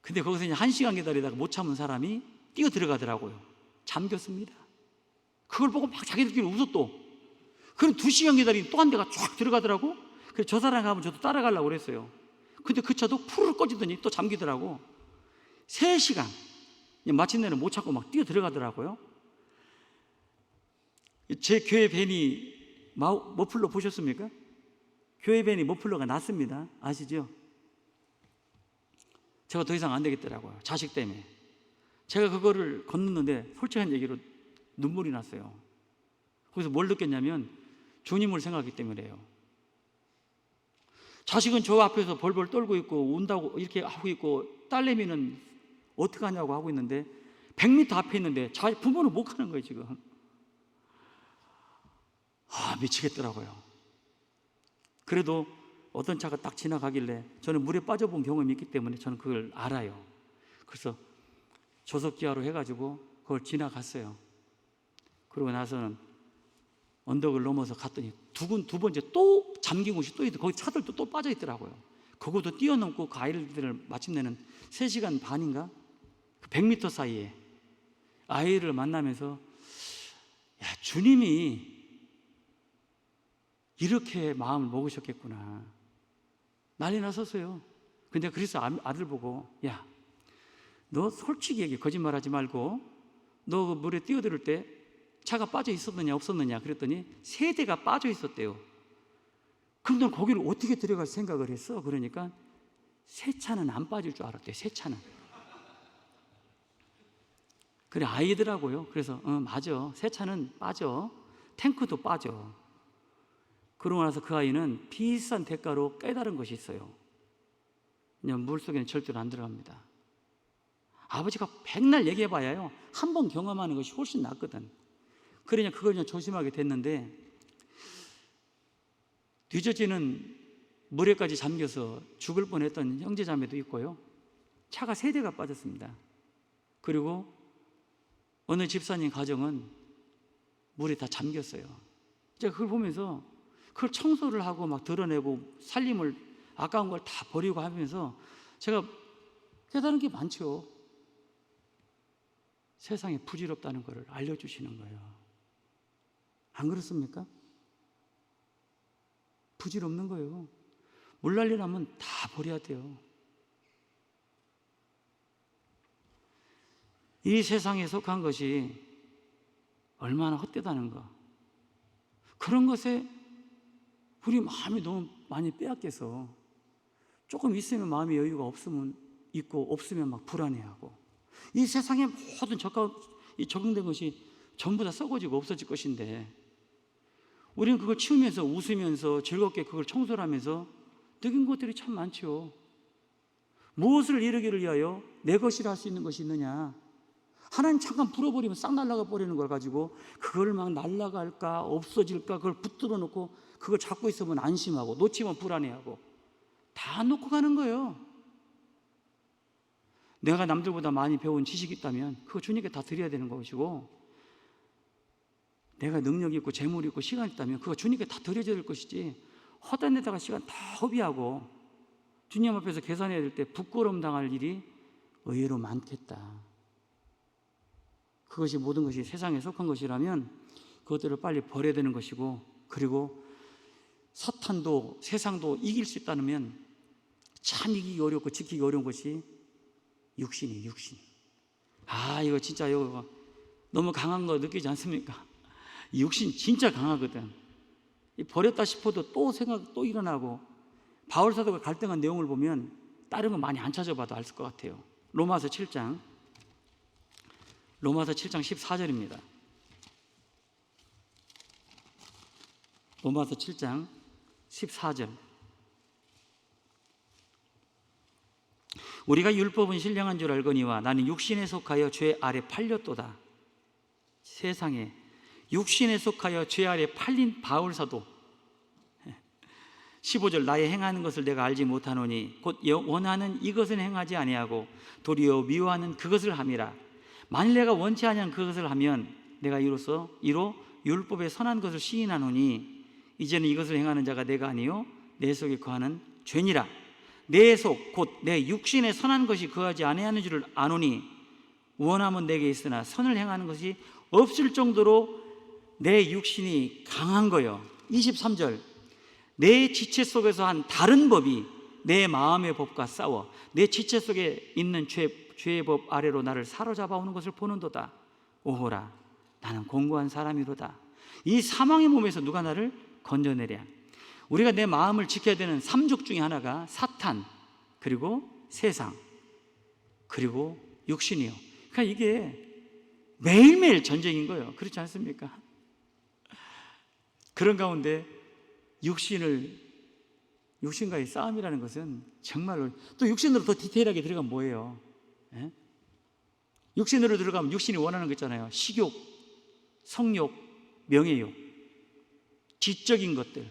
근데 거기서 이제 1시간 기다리다가 못 참은 사람이 뛰어 들어가더라고요. 잠겼습니다. 그걸 보고 막 자기들끼리 웃어 또. 그럼 2시간 기다리니 또 한 대가 쫙 들어가더라고. 그래서 저 사람 가면 저도 따라가려고 그랬어요. 근데 그 차도 푸르르 꺼지더니 또 잠기더라고. 3시간. 마침내는 못 참고 막 뛰어 들어가더라고요. 제 교회 밴이 머플러 보셨습니까? 교회 밴이 머플러가 났습니다. 아시죠? 제가 더 이상 안 되겠더라고요. 자식 때문에. 제가 그거를 건넜는데 솔직한 얘기로 눈물이 났어요. 거기서 뭘 느꼈냐면 주님을 생각하기 때문에요. 자식은 저 앞에서 벌벌 떨고 있고 운다고 이렇게 하고 있고, 딸내미는 어떻게 하냐고 하고 있는데 100m 앞에 있는데 부모는 못 가는 거예요 지금. 미치겠더라고요. 그래도 어떤 차가 딱 지나가길래, 저는 물에 빠져본 경험이 있기 때문에 저는 그걸 알아요. 그래서 조석기화로 해가지고 그걸 지나갔어요. 그러고 나서는 언덕을 넘어서 갔더니 두 번째 또 잠긴 곳이 또 있고, 거기 차들도 또 빠져 있더라고요. 그것도 뛰어넘고 그 아이들을 마침내는 3시간 반인가 100m 사이에 아이를 만나면서 야, 주님이 이렇게 마음을 먹으셨겠구나. 난리 났었어요. 근데 그래서 아들 보고, 야, 너 솔직히 얘기해. 거짓말하지 말고 너 그 물에 뛰어들 때 차가 빠져 있었느냐 없었느냐 그랬더니 3대가 빠져 있었대요. 그럼 넌 거기를 어떻게 들어갈 생각을 했어? 그러니까 새 차는 안 빠질 줄 알았대요. 새 차는. 그래, 아이더라고요. 그래서 맞아, 새 차는 빠져, 탱크도 빠져. 그러고 나서 그 아이는 비싼 대가로 깨달은 것이 있어요. 그냥 물속에는 절대로 안 들어갑니다. 아버지가 백날 얘기해봐야요, 한 번 경험하는 것이 훨씬 낫거든. 그러냐 그걸 그냥 조심하게 됐는데, 뒤처지는 물에까지 잠겨서 죽을 뻔했던 형제자매도 있고요. 차가 3대가 빠졌습니다. 그리고 어느 집사님 가정은 물에 다 잠겼어요. 제가 그걸 보면서 그걸 청소를 하고 막 드러내고 살림을 아까운 걸 다 버리고 하면서 제가 깨달은 게 많죠. 세상에 부질없다는 것을 알려주시는 거예요. 안 그렇습니까? 부질없는 거예요. 물난리 나면 다 버려야 돼요. 이 세상에 속한 것이 얼마나 헛되다는 거, 그런 것에 우리 마음이 너무 많이 빼앗겨서 조금 있으면 마음의 여유가 없으면 있고 없으면 막 불안해하고, 이 세상의 모든 적용된 것이 전부 다 썩어지고 없어질 것인데 우리는 그걸 치우면서 웃으면서 즐겁게 그걸 청소를 하면서 느낀 것들이 참 많죠. 무엇을 이루기를 위하여 내 것이라 할 수 있는 것이 있느냐? 하나님 잠깐 불어버리면 싹 날아가 버리는 걸 가지고 그걸 막 날아갈까 없어질까 그걸 붙들어 놓고 그걸 잡고 있으면 안심하고 놓치면 불안해하고 다 놓고 가는 거예요. 내가 남들보다 많이 배운 지식이 있다면 그거 주님께 다 드려야 되는 것이고, 내가 능력이 있고 재물이 있고 시간이 있다면 그거 주님께 다 드려야 될 것이지, 헛된 데다가 시간 다 허비하고 주님 앞에서 계산해야 될 때 부끄러움 당할 일이 의외로 많겠다. 그것이 모든 것이 세상에 속한 것이라면 그것들을 빨리 버려야 되는 것이고, 그리고 사탄도 세상도 이길 수 있다면 참 이기기 어렵고 지키기 어려운 것이 육신이. 이거 진짜 이거 너무 강한 거 느끼지 않습니까? 이 육신 진짜 강하거든. 버렸다 싶어도 또 일어나고, 바울 사도가 갈등한 내용을 보면 다른 거 많이 안 찾아봐도 알 것 같아요. 로마서 7장 14절입니다. 로마서 7장 14절. 우리가 율법은 신령한 줄 알거니와 나는 육신에 속하여 죄 아래 팔렸도다. 세상에 육신에 속하여 죄 아래 팔린 바울 사도. 15절, 나의 행하는 것을 내가 알지 못하노니 곧 원하는 이것은 행하지 아니하고 도리어 미워하는 그것을 함이라. 만일 내가 원치 아니한 그것을 하면 내가 이로 율법에 선한 것을 시인하노니 이제는 이것을 행하는 자가 내가 아니요 내 속에 거하는 죄니라. 내 속 곧 내 육신에 선한 것이 거하지 아니하는 줄을 아노니 원함은 내게 있으나 선을 행하는 것이 없을 정도로 내 육신이 강한 거요. 23절, 내 지체 속에서 한 다른 법이 내 마음의 법과 싸워 내 지체 속에 있는 죄의 법 아래로 나를 사로잡아 오는 것을 보는도다. 오호라, 나는 공고한 사람이로다. 이 사망의 몸에서 누가 나를 건져내랴. 우리가 내 마음을 지켜야 되는 삼족 중에 하나가 사탄, 그리고 세상, 그리고 육신이요. 그러니까 이게 매일매일 전쟁인 거예요. 그렇지 않습니까? 그런 가운데 육신과의 싸움이라는 것은 정말로, 또 육신으로 더 디테일하게 들어가면 뭐예요? 예? 육신으로 들어가면 육신이 원하는 거 있잖아요. 식욕, 성욕, 명예욕, 지적인 것들,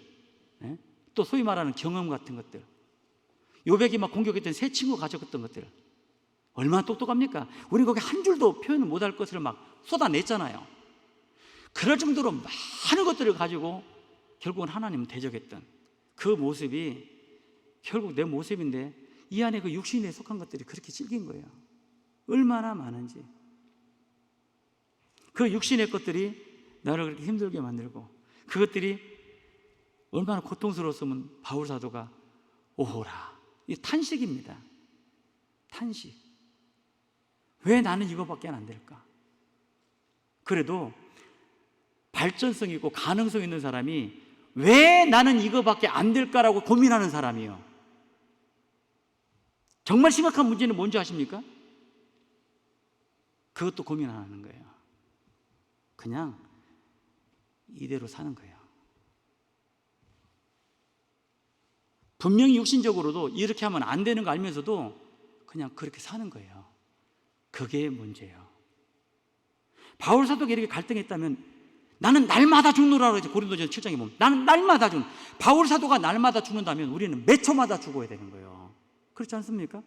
예? 또 소위 말하는 경험 같은 것들, 요백이 막 공격했던 새 친구 가져갔던 것들, 얼마나 똑똑합니까? 우리 거기 한 줄도 표현을 못할 것을 막 쏟아냈잖아요. 그럴 정도로 많은 것들을 가지고 결국은 하나님을 대적했던 그 모습이 결국 내 모습인데 이 안에 그 육신에 속한 것들이 그렇게 질긴 거예요. 얼마나 많은지. 그 육신의 것들이 나를 그렇게 힘들게 만들고, 그것들이 얼마나 고통스러웠으면 바울 사도가 오호라, 이 탄식입니다. 탄식. 왜 나는 이거밖에 안 될까? 그래도 발전성 있고 가능성 있는 사람이 왜 나는 이거밖에 안 될까라고 고민하는 사람이요. 정말 심각한 문제는 뭔지 아십니까? 그것도 고민 안 하는 거예요. 그냥 이대로 사는 거예요. 분명히 육신적으로도 이렇게 하면 안 되는 거 알면서도 그냥 그렇게 사는 거예요. 그게 문제예요. 바울 사도가 이렇게 갈등했다면 나는 날마다 죽노라 그러지. 고린도전서 7장에 보면 나는 날마다 죽는, 바울 사도가 날마다 죽는다면 우리는 몇 초마다 죽어야 되는 거예요. 그렇지 않습니까?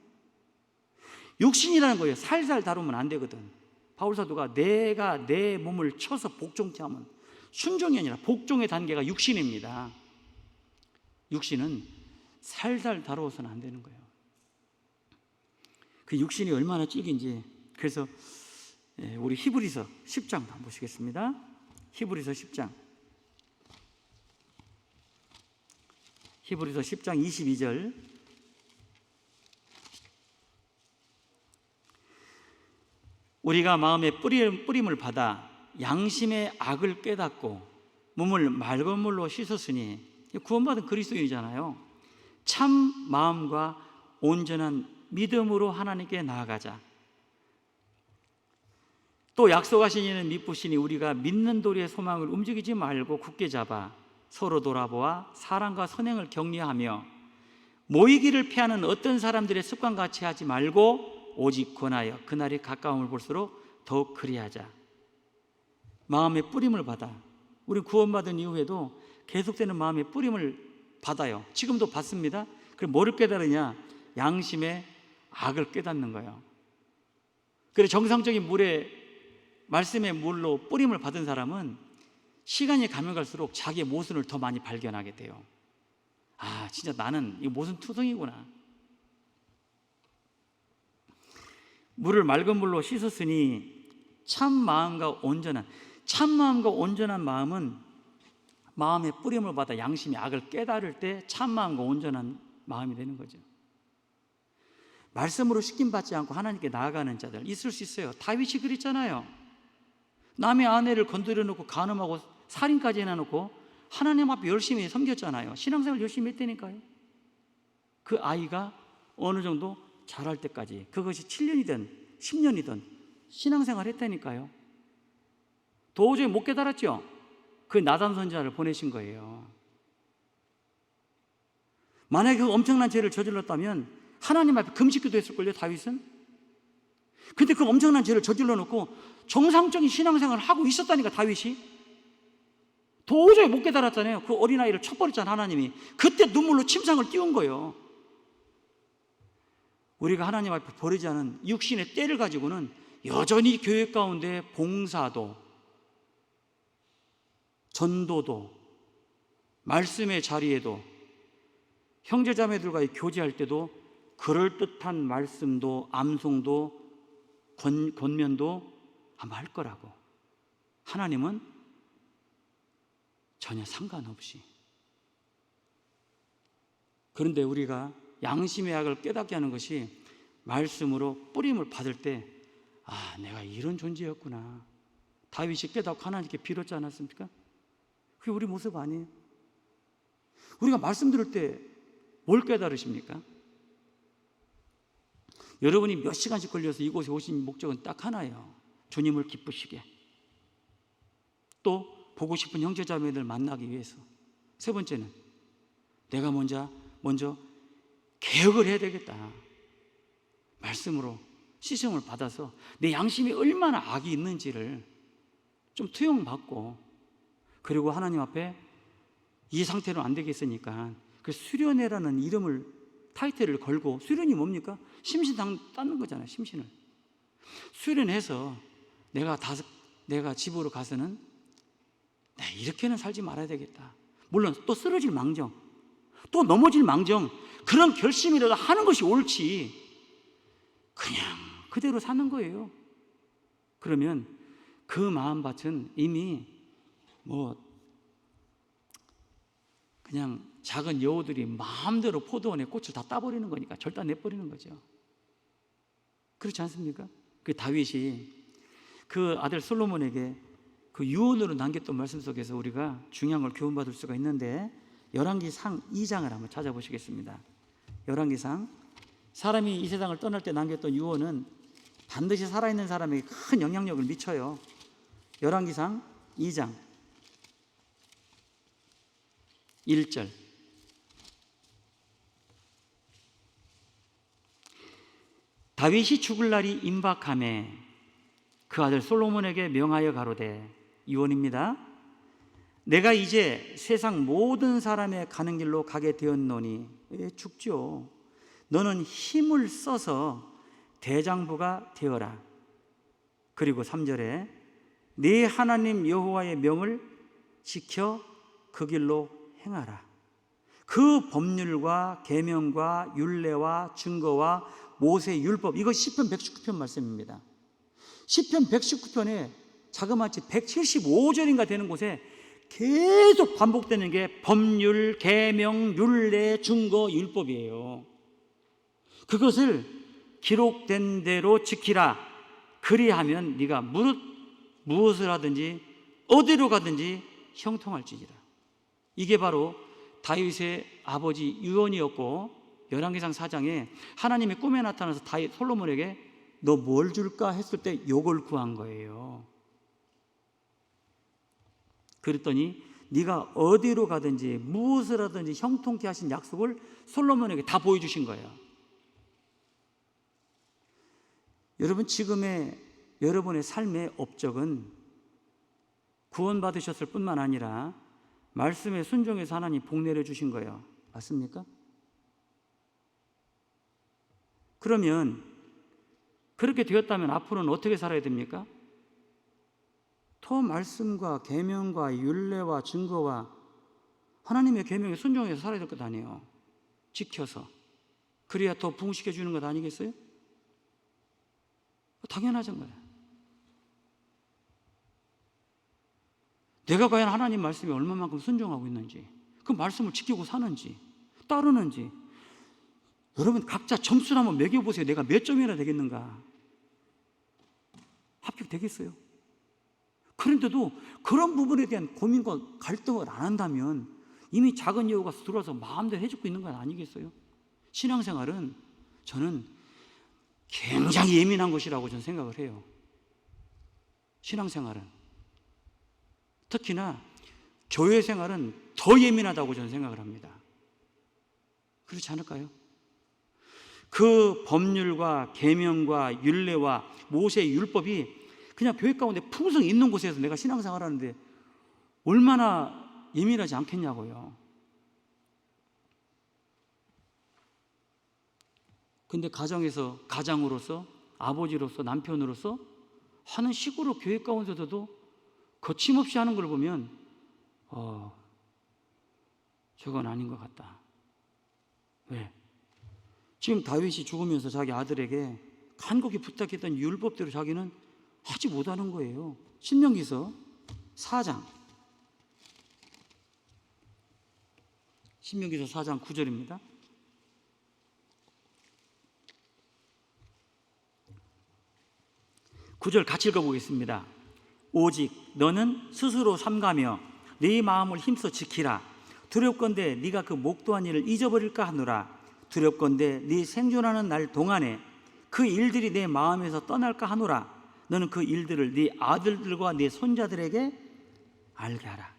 육신이라는 거예요. 살살 다루면 안 되거든. 바울 사도가 내가 내 몸을 쳐서 복종케 하면, 순종이 아니라 복종의 단계가 육신입니다. 육신은 살살 다루어서는 안 되는 거예요. 그 육신이 얼마나 찔긴지. 그래서 우리 히브리서 10장 한번 보시겠습니다. 히브리서 10장. 히브리서 10장 22절. 우리가 마음에 뿌림을 받아 양심의 악을 깨닫고 몸을 맑은 물로 씻었으니, 구원받은 그리스도인이잖아요. 참 마음과 온전한 믿음으로 하나님께 나아가자. 또 약속하신 이는 미쁘시니 우리가 믿는 도리의 소망을 움직이지 말고 굳게 잡아 서로 돌아보아 사랑과 선행을 격려하며 모이기를 피하는 어떤 사람들의 습관같이 하지 말고 오직 권하여 그날이 가까움을 볼수록 더욱 그리하자. 마음의 뿌림을 받아. 우리 구원받은 이후에도 계속되는 마음의 뿌림을 받아요. 지금도 받습니다. 그럼 뭐를 깨달으냐? 양심의 악을 깨닫는 거예요. 그래서 정상적인 물에, 말씀의 물로 뿌림을 받은 사람은 시간이 가면 갈수록 자기의 모순을 더 많이 발견하게 돼요. 아, 진짜 나는 이 모순 투성이구나. 물을 맑은 물로 씻었으니 참 마음과 온전한 마음은 마음의 뿌림을 받아 양심의 악을 깨달을 때 참 마음과 온전한 마음이 되는 거죠. 말씀으로 씻김 받지 않고 하나님께 나아가는 자들 있을 수 있어요. 다윗이 그랬잖아요. 남의 아내를 건드려 놓고 간음하고 살인까지 해놔놓고 하나님 앞에 열심히 섬겼잖아요. 신앙생활 열심히 했다니까요. 그 아이가 어느 정도 자랄 때까지, 그것이 7년이든 10년이든 신앙생활 했다니까요. 도저히 못 깨달았죠. 그 나단 선지자를 보내신 거예요. 만약에 그 엄청난 죄를 저질렀다면 하나님 앞에 금식기도 했을걸요, 다윗은. 근데 그 엄청난 죄를 저질러 놓고 정상적인 신앙생활을 하고 있었다니까, 다윗이. 도저히 못 깨달았잖아요. 그 어린아이를 쳐버렸잖아요, 하나님이. 그때 눈물로 침상을 띄운 거예요. 우리가 하나님 앞에 버리지 않은 육신의 때를 가지고는 여전히 교회 가운데 봉사도, 전도도, 말씀의 자리에도, 형제자매들과의 교제할 때도 그럴듯한 말씀도, 암송도, 권면도 아마 할 거라고. 하나님은 전혀 상관없이. 그런데 우리가 양심의 악을 깨닫게 하는 것이 말씀으로 뿌림을 받을 때, 아, 내가 이런 존재였구나. 다윗이 깨닫고 하나님께 빌었지 않았습니까? 그게 우리 모습 아니에요? 우리가 말씀 들을 때 뭘 깨달으십니까? 여러분이 몇 시간씩 걸려서 이곳에 오신 목적은 딱 하나예요. 주님을 기쁘시게, 또 보고 싶은 형제자매들 만나기 위해서. 세 번째는 내가 먼저 개혁을 해야 되겠다. 말씀으로 시험을 받아서 내 양심이 얼마나 악이 있는지를 좀 투영받고, 그리고 하나님 앞에 이 상태로 안 되겠으니까 그 수련회라는 이름을, 타이틀을 걸고, 수련이 뭡니까? 심신 닦는 거잖아요. 심신을 수련해서 내가 집으로 가서는 이렇게는 살지 말아야 되겠다. 물론 또 쓰러질 망정, 또 넘어질 망정, 그런 결심이라도 하는 것이 옳지, 그냥 그대로 사는 거예요. 그러면 그 마음밭은 이미 그냥 작은 여우들이 마음대로 포도원의 꽃을 다 따버리는 거니까 절단내버리는 거죠. 그렇지 않습니까? 그 다윗이 그 아들 솔로몬에게 그 유언으로 남겼던 말씀 속에서 우리가 중요한 걸 교훈받을 수가 있는데, 열왕기상 2장을 한번 찾아보시겠습니다. 열왕기상, 사람이 이 세상을 떠날 때 남겼던 유언은 반드시 살아있는 사람에게 큰 영향력을 미쳐요. 열왕기상 2장 1절. 다윗이 죽을 날이 임박하매 그 아들 솔로몬에게 명하여 가로되, 유언입니다. 내가 이제 세상 모든 사람의 가는 길로 가게 되었노니, 죽죠. 너는 힘을 써서 대장부가 되어라. 그리고 3절에 네 하나님 여호와의 명을 지켜 그 길로 행하라. 그 법률과 계명과 율례와 증거와 모세의 율법, 이거 시편 119편 말씀입니다. 시편 119편에 자그마치 175절인가 되는 곳에 계속 반복되는 게 법률, 계명, 율례, 증거, 율법이에요. 그것을 기록된 대로 지키라. 그리하면 네가 무엇을 하든지 어디로 가든지 형통할지니라. 이게 바로 다윗의 아버지 유언이었고, 열왕기상 4장에 하나님의 꿈에 나타나서 다윗 솔로몬에게 너 뭘 줄까 했을 때 요걸 구한 거예요. 그랬더니 네가 어디로 가든지 무엇을 하든지 형통케 하신 약속을 솔로몬에게 다 보여주신 거예요. 여러분, 지금의 여러분의 삶의 업적은 구원받으셨을 뿐만 아니라 말씀에 순종해서 하나님 복 내려주신 거예요. 맞습니까? 그러면 그렇게 되었다면 앞으로는 어떻게 살아야 됩니까? 더 말씀과 계명과 율례와 증거와 하나님의 계명에 순종해서 살아야 될 것 아니에요. 지켜서. 그래야 더 부흥시켜 주는 것 아니겠어요? 당연하죠. 내가 과연 하나님 말씀에 얼마만큼 순종하고 있는지, 그 말씀을 지키고 사는지, 따르는지, 여러분 각자 점수를 한번 매겨보세요. 내가 몇 점이나 되겠는가? 합격되겠어요? 그런데도 그런 부분에 대한 고민과 갈등을 안 한다면 이미 작은 여우가 들어와서 마음대로 해주고 있는 건 아니겠어요? 신앙생활은 저는 굉장히 예민한 것이라고 저는 생각을 해요. 신앙생활은 특히나 교회 생활은 더 예민하다고 저는 생각을 합니다. 그렇지 않을까요? 그 법률과 계명과 율례와 모세의 율법이 그냥 교회 가운데 풍성히 있는 곳에서 내가 신앙생활 하는데 얼마나 예민하지 않겠냐고요. 근데 가정에서, 가장으로서, 아버지로서, 남편으로서 하는 식으로 교회 가운데서도 거침없이 하는 걸 보면 저건 아닌 것 같다. 왜? 지금 다윗이 죽으면서 자기 아들에게 간곡히 부탁했던 율법대로 자기는 하지 못하는 거예요. 신명기서 4장 9절입니다. 구절 같이 읽어보겠습니다. 오직 너는 스스로 삼가며 네 마음을 힘써 지키라. 두렵건대 네가 그 목도한 일을 잊어버릴까 하노라. 두렵건대 네 생존하는 날 동안에 그 일들이 내 마음에서 떠날까 하노라. 너는 그 일들을 네 아들들과 네 손자들에게 알게 하라.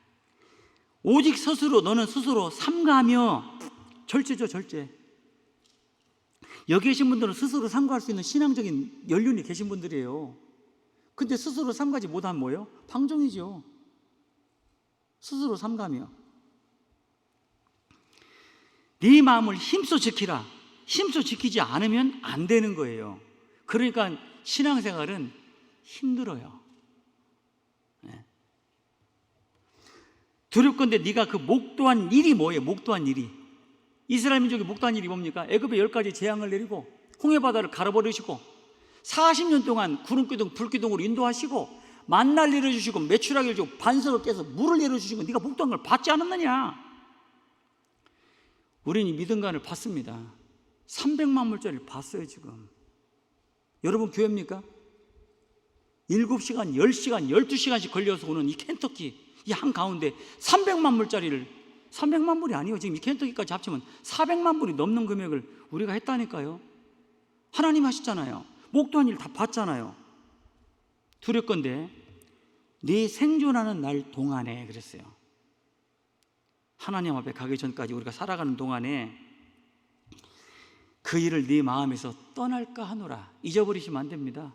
오직 스스로, 너는 스스로 삼가하며, 절제죠, 절제. 여기 계신 분들은 스스로 삼가할 수 있는 신앙적인 연륜이 계신 분들이에요. 근데 스스로 삼가지 못하면 뭐예요? 방종이죠. 스스로 삼가며 네 마음을 힘써 지키라. 힘써 지키지 않으면 안 되는 거예요. 그러니까 신앙생활은 힘들어요. 네. 두렵건대 네가 그 목도한 일이 뭐예요? 목도한 일이, 이스라엘 민족이 목도한 일이 뭡니까? 애굽에 10가지 재앙을 내리고 홍해바다를 갈아버리시고 40년 동안 구름기둥 불기둥으로 인도하시고 만날 내려주시고 메추라기를 주고 반석을 깨서 물을 내려주시고 네가 목도한 걸 받지 않았느냐? 우리는 이 믿음관을 봤습니다. 300만 불짜리를 봤어요. 지금 여러분 교회입니까? 7시간, 10시간, 12시간씩 걸려서 오는 이 켄터키 이 한가운데 300만 불짜리를 300만 불이 아니에요. 지금 이 켄터키까지 합치면 400만 불이 넘는 금액을 우리가 했다니까요. 하나님 하셨잖아요. 목도한 일 다 봤잖아요. 두렵건대 네 생존하는 날 동안에 그랬어요. 하나님 앞에 가기 전까지 우리가 살아가는 동안에 그 일을 네 마음에서 떠날까 하노라. 잊어버리시면 안 됩니다.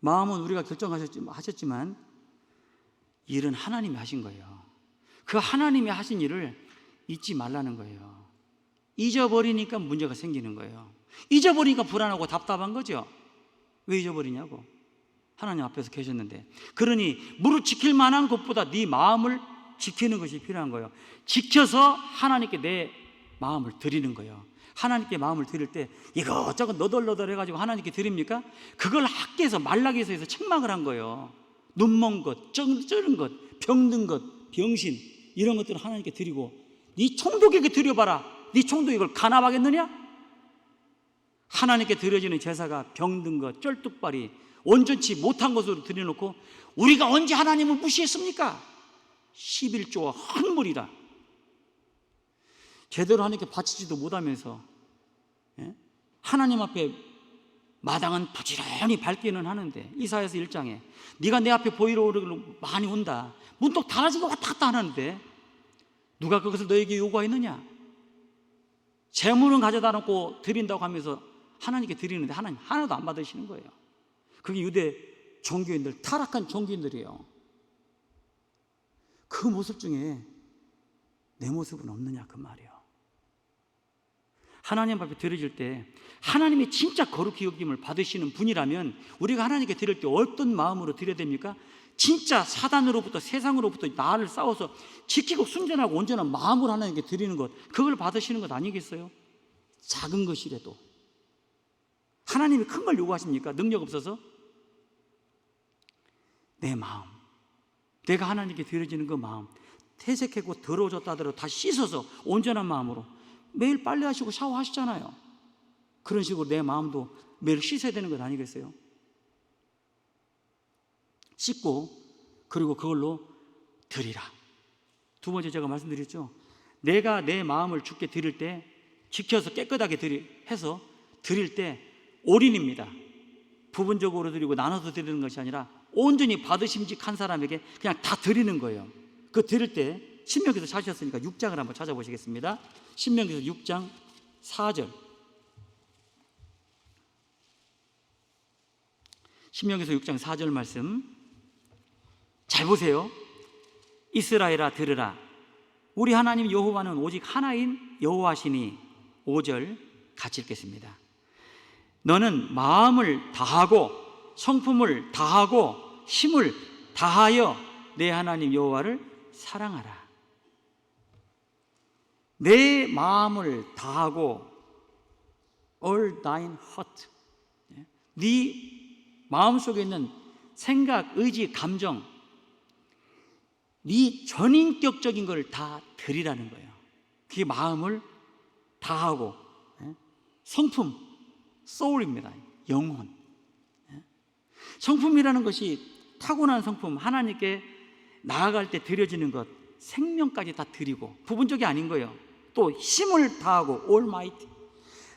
마음은 우리가 결정하셨지만 일은 하나님이 하신 거예요. 그 하나님이 하신 일을 잊지 말라는 거예요. 잊어버리니까 문제가 생기는 거예요. 잊어버리니까 불안하고 답답한 거죠. 왜 잊어버리냐고. 하나님 앞에서 계셨는데. 그러니 무릇 지킬 만한 것보다 네 마음을 지키는 것이 필요한 거예요. 지켜서 하나님께 내 마음을 드리는 거예요. 하나님께 마음을 드릴 때 이것저것 너덜너덜 해가지고 하나님께 드립니까? 그걸 학계에서 말라기에서 책망을 한 거예요. 눈먼 것, 쩌는 것, 병든 것, 병신 이런 것들을 하나님께 드리고 네 총독에게 드려봐라. 네 총독이 이걸 간합하겠느냐? 하나님께 드려지는 제사가 병든 것, 쩔뚝발이 온전치 못한 것으로 드려놓고 우리가 언제 하나님을 무시했습니까? 11조와 헌물이다. 제대로 하나님께 바치지도 못하면서 하나님 앞에 마당은 부지런히 밟기는 하는데 이사야서 1장에 네가 내 앞에 보이러 오르기로 많이 온다. 문득 달아지고 왔다 갔다 하는데 누가 그것을 너에게 요구하였느냐? 재물은 가져다 놓고 드린다고 하면서 하나님께 드리는데 하나님 하나도 안 받으시는 거예요. 그게 유대 종교인들, 타락한 종교인들이에요. 그 모습 중에 내 모습은 없느냐 그 말이에요. 하나님 앞에 드려질 때 하나님이 진짜 거룩히 여김을 받으시는 분이라면 우리가 하나님께 드릴 때 어떤 마음으로 드려야 됩니까? 진짜 사단으로부터 세상으로부터 나를 싸워서 지키고 순전하고 온전한 마음으로 하나님께 드리는 것, 그걸 받으시는 것 아니겠어요? 작은 것이라도. 하나님이 큰 걸 요구하십니까? 능력 없어서? 내 마음, 내가 하나님께 드려지는 그 마음, 퇴색하고 더러워졌다 하더라도 다시 씻어서 온전한 마음으로 매일 빨래하시고 샤워하시잖아요. 그런 식으로 내 마음도 매일 씻어야 되는 것 아니겠어요? 씻고 그리고 그걸로 드리라. 두 번째 제가 말씀드렸죠. 내가 내 마음을 주께 드릴 때 지켜서 깨끗하게 해서 드릴 때 올인입니다. 부분적으로 드리고 나눠서 드리는 것이 아니라 온전히 받으심직한 사람에게 그냥 다 드리는 거예요. 그 드릴 때 신명기에서 찾으셨으니까 6장을 한번 찾아보시겠습니다. 신명기에서 6장 4절. 신명기에서 6장 4절 말씀 잘 보세요. 이스라엘아 들으라. 우리 하나님 여호와는 오직 하나인 여호와시니 5절 같이 읽겠습니다. 너는 마음을 다하고 성품을 다하고 힘을 다하여 내 하나님 여호와를 사랑하라. 내 마음을 다하고 all thine heart, 네 마음속에 있는 생각, 의지, 감정, 네 전인격적인 걸 다 드리라는 거예요. 그게 마음을 다하고 성품, soul입니다. 영혼. 성품이라는 것이 타고난 성품, 하나님께 나아갈 때 드려지는 것, 생명까지 다 드리고 부분적이 아닌 거예요. 또 힘을 다하고 all might,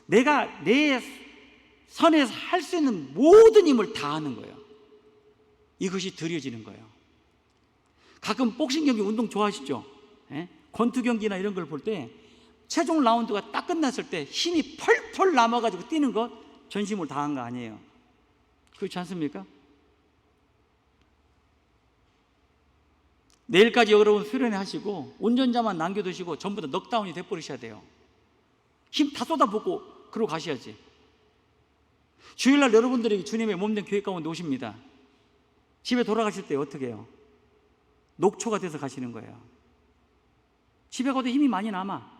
내가 내 선에서 할 수 있는 모든 힘을 다하는 거예요. 이것이 드려지는 거예요. 가끔 복싱 경기 운동 좋아하시죠? 권투 경기나 이런 걸 볼 때 최종 라운드가 딱 끝났을 때 힘이 펄펄 남아가지고 뛰는 것, 전심을 다한 거 아니에요. 그렇지 않습니까? 내일까지 여러분 수련회 하시고 운전자만 남겨두시고 전부 다 넉다운이 돼버리셔야 돼요. 힘 다 쏟아붓고 그러고 가셔야지. 주일날 여러분들이 주님의 몸된 교회 가운데 오십니다. 집에 돌아가실 때 어떻게 해요? 녹초가 돼서 가시는 거예요. 집에 가도 힘이 많이 남아.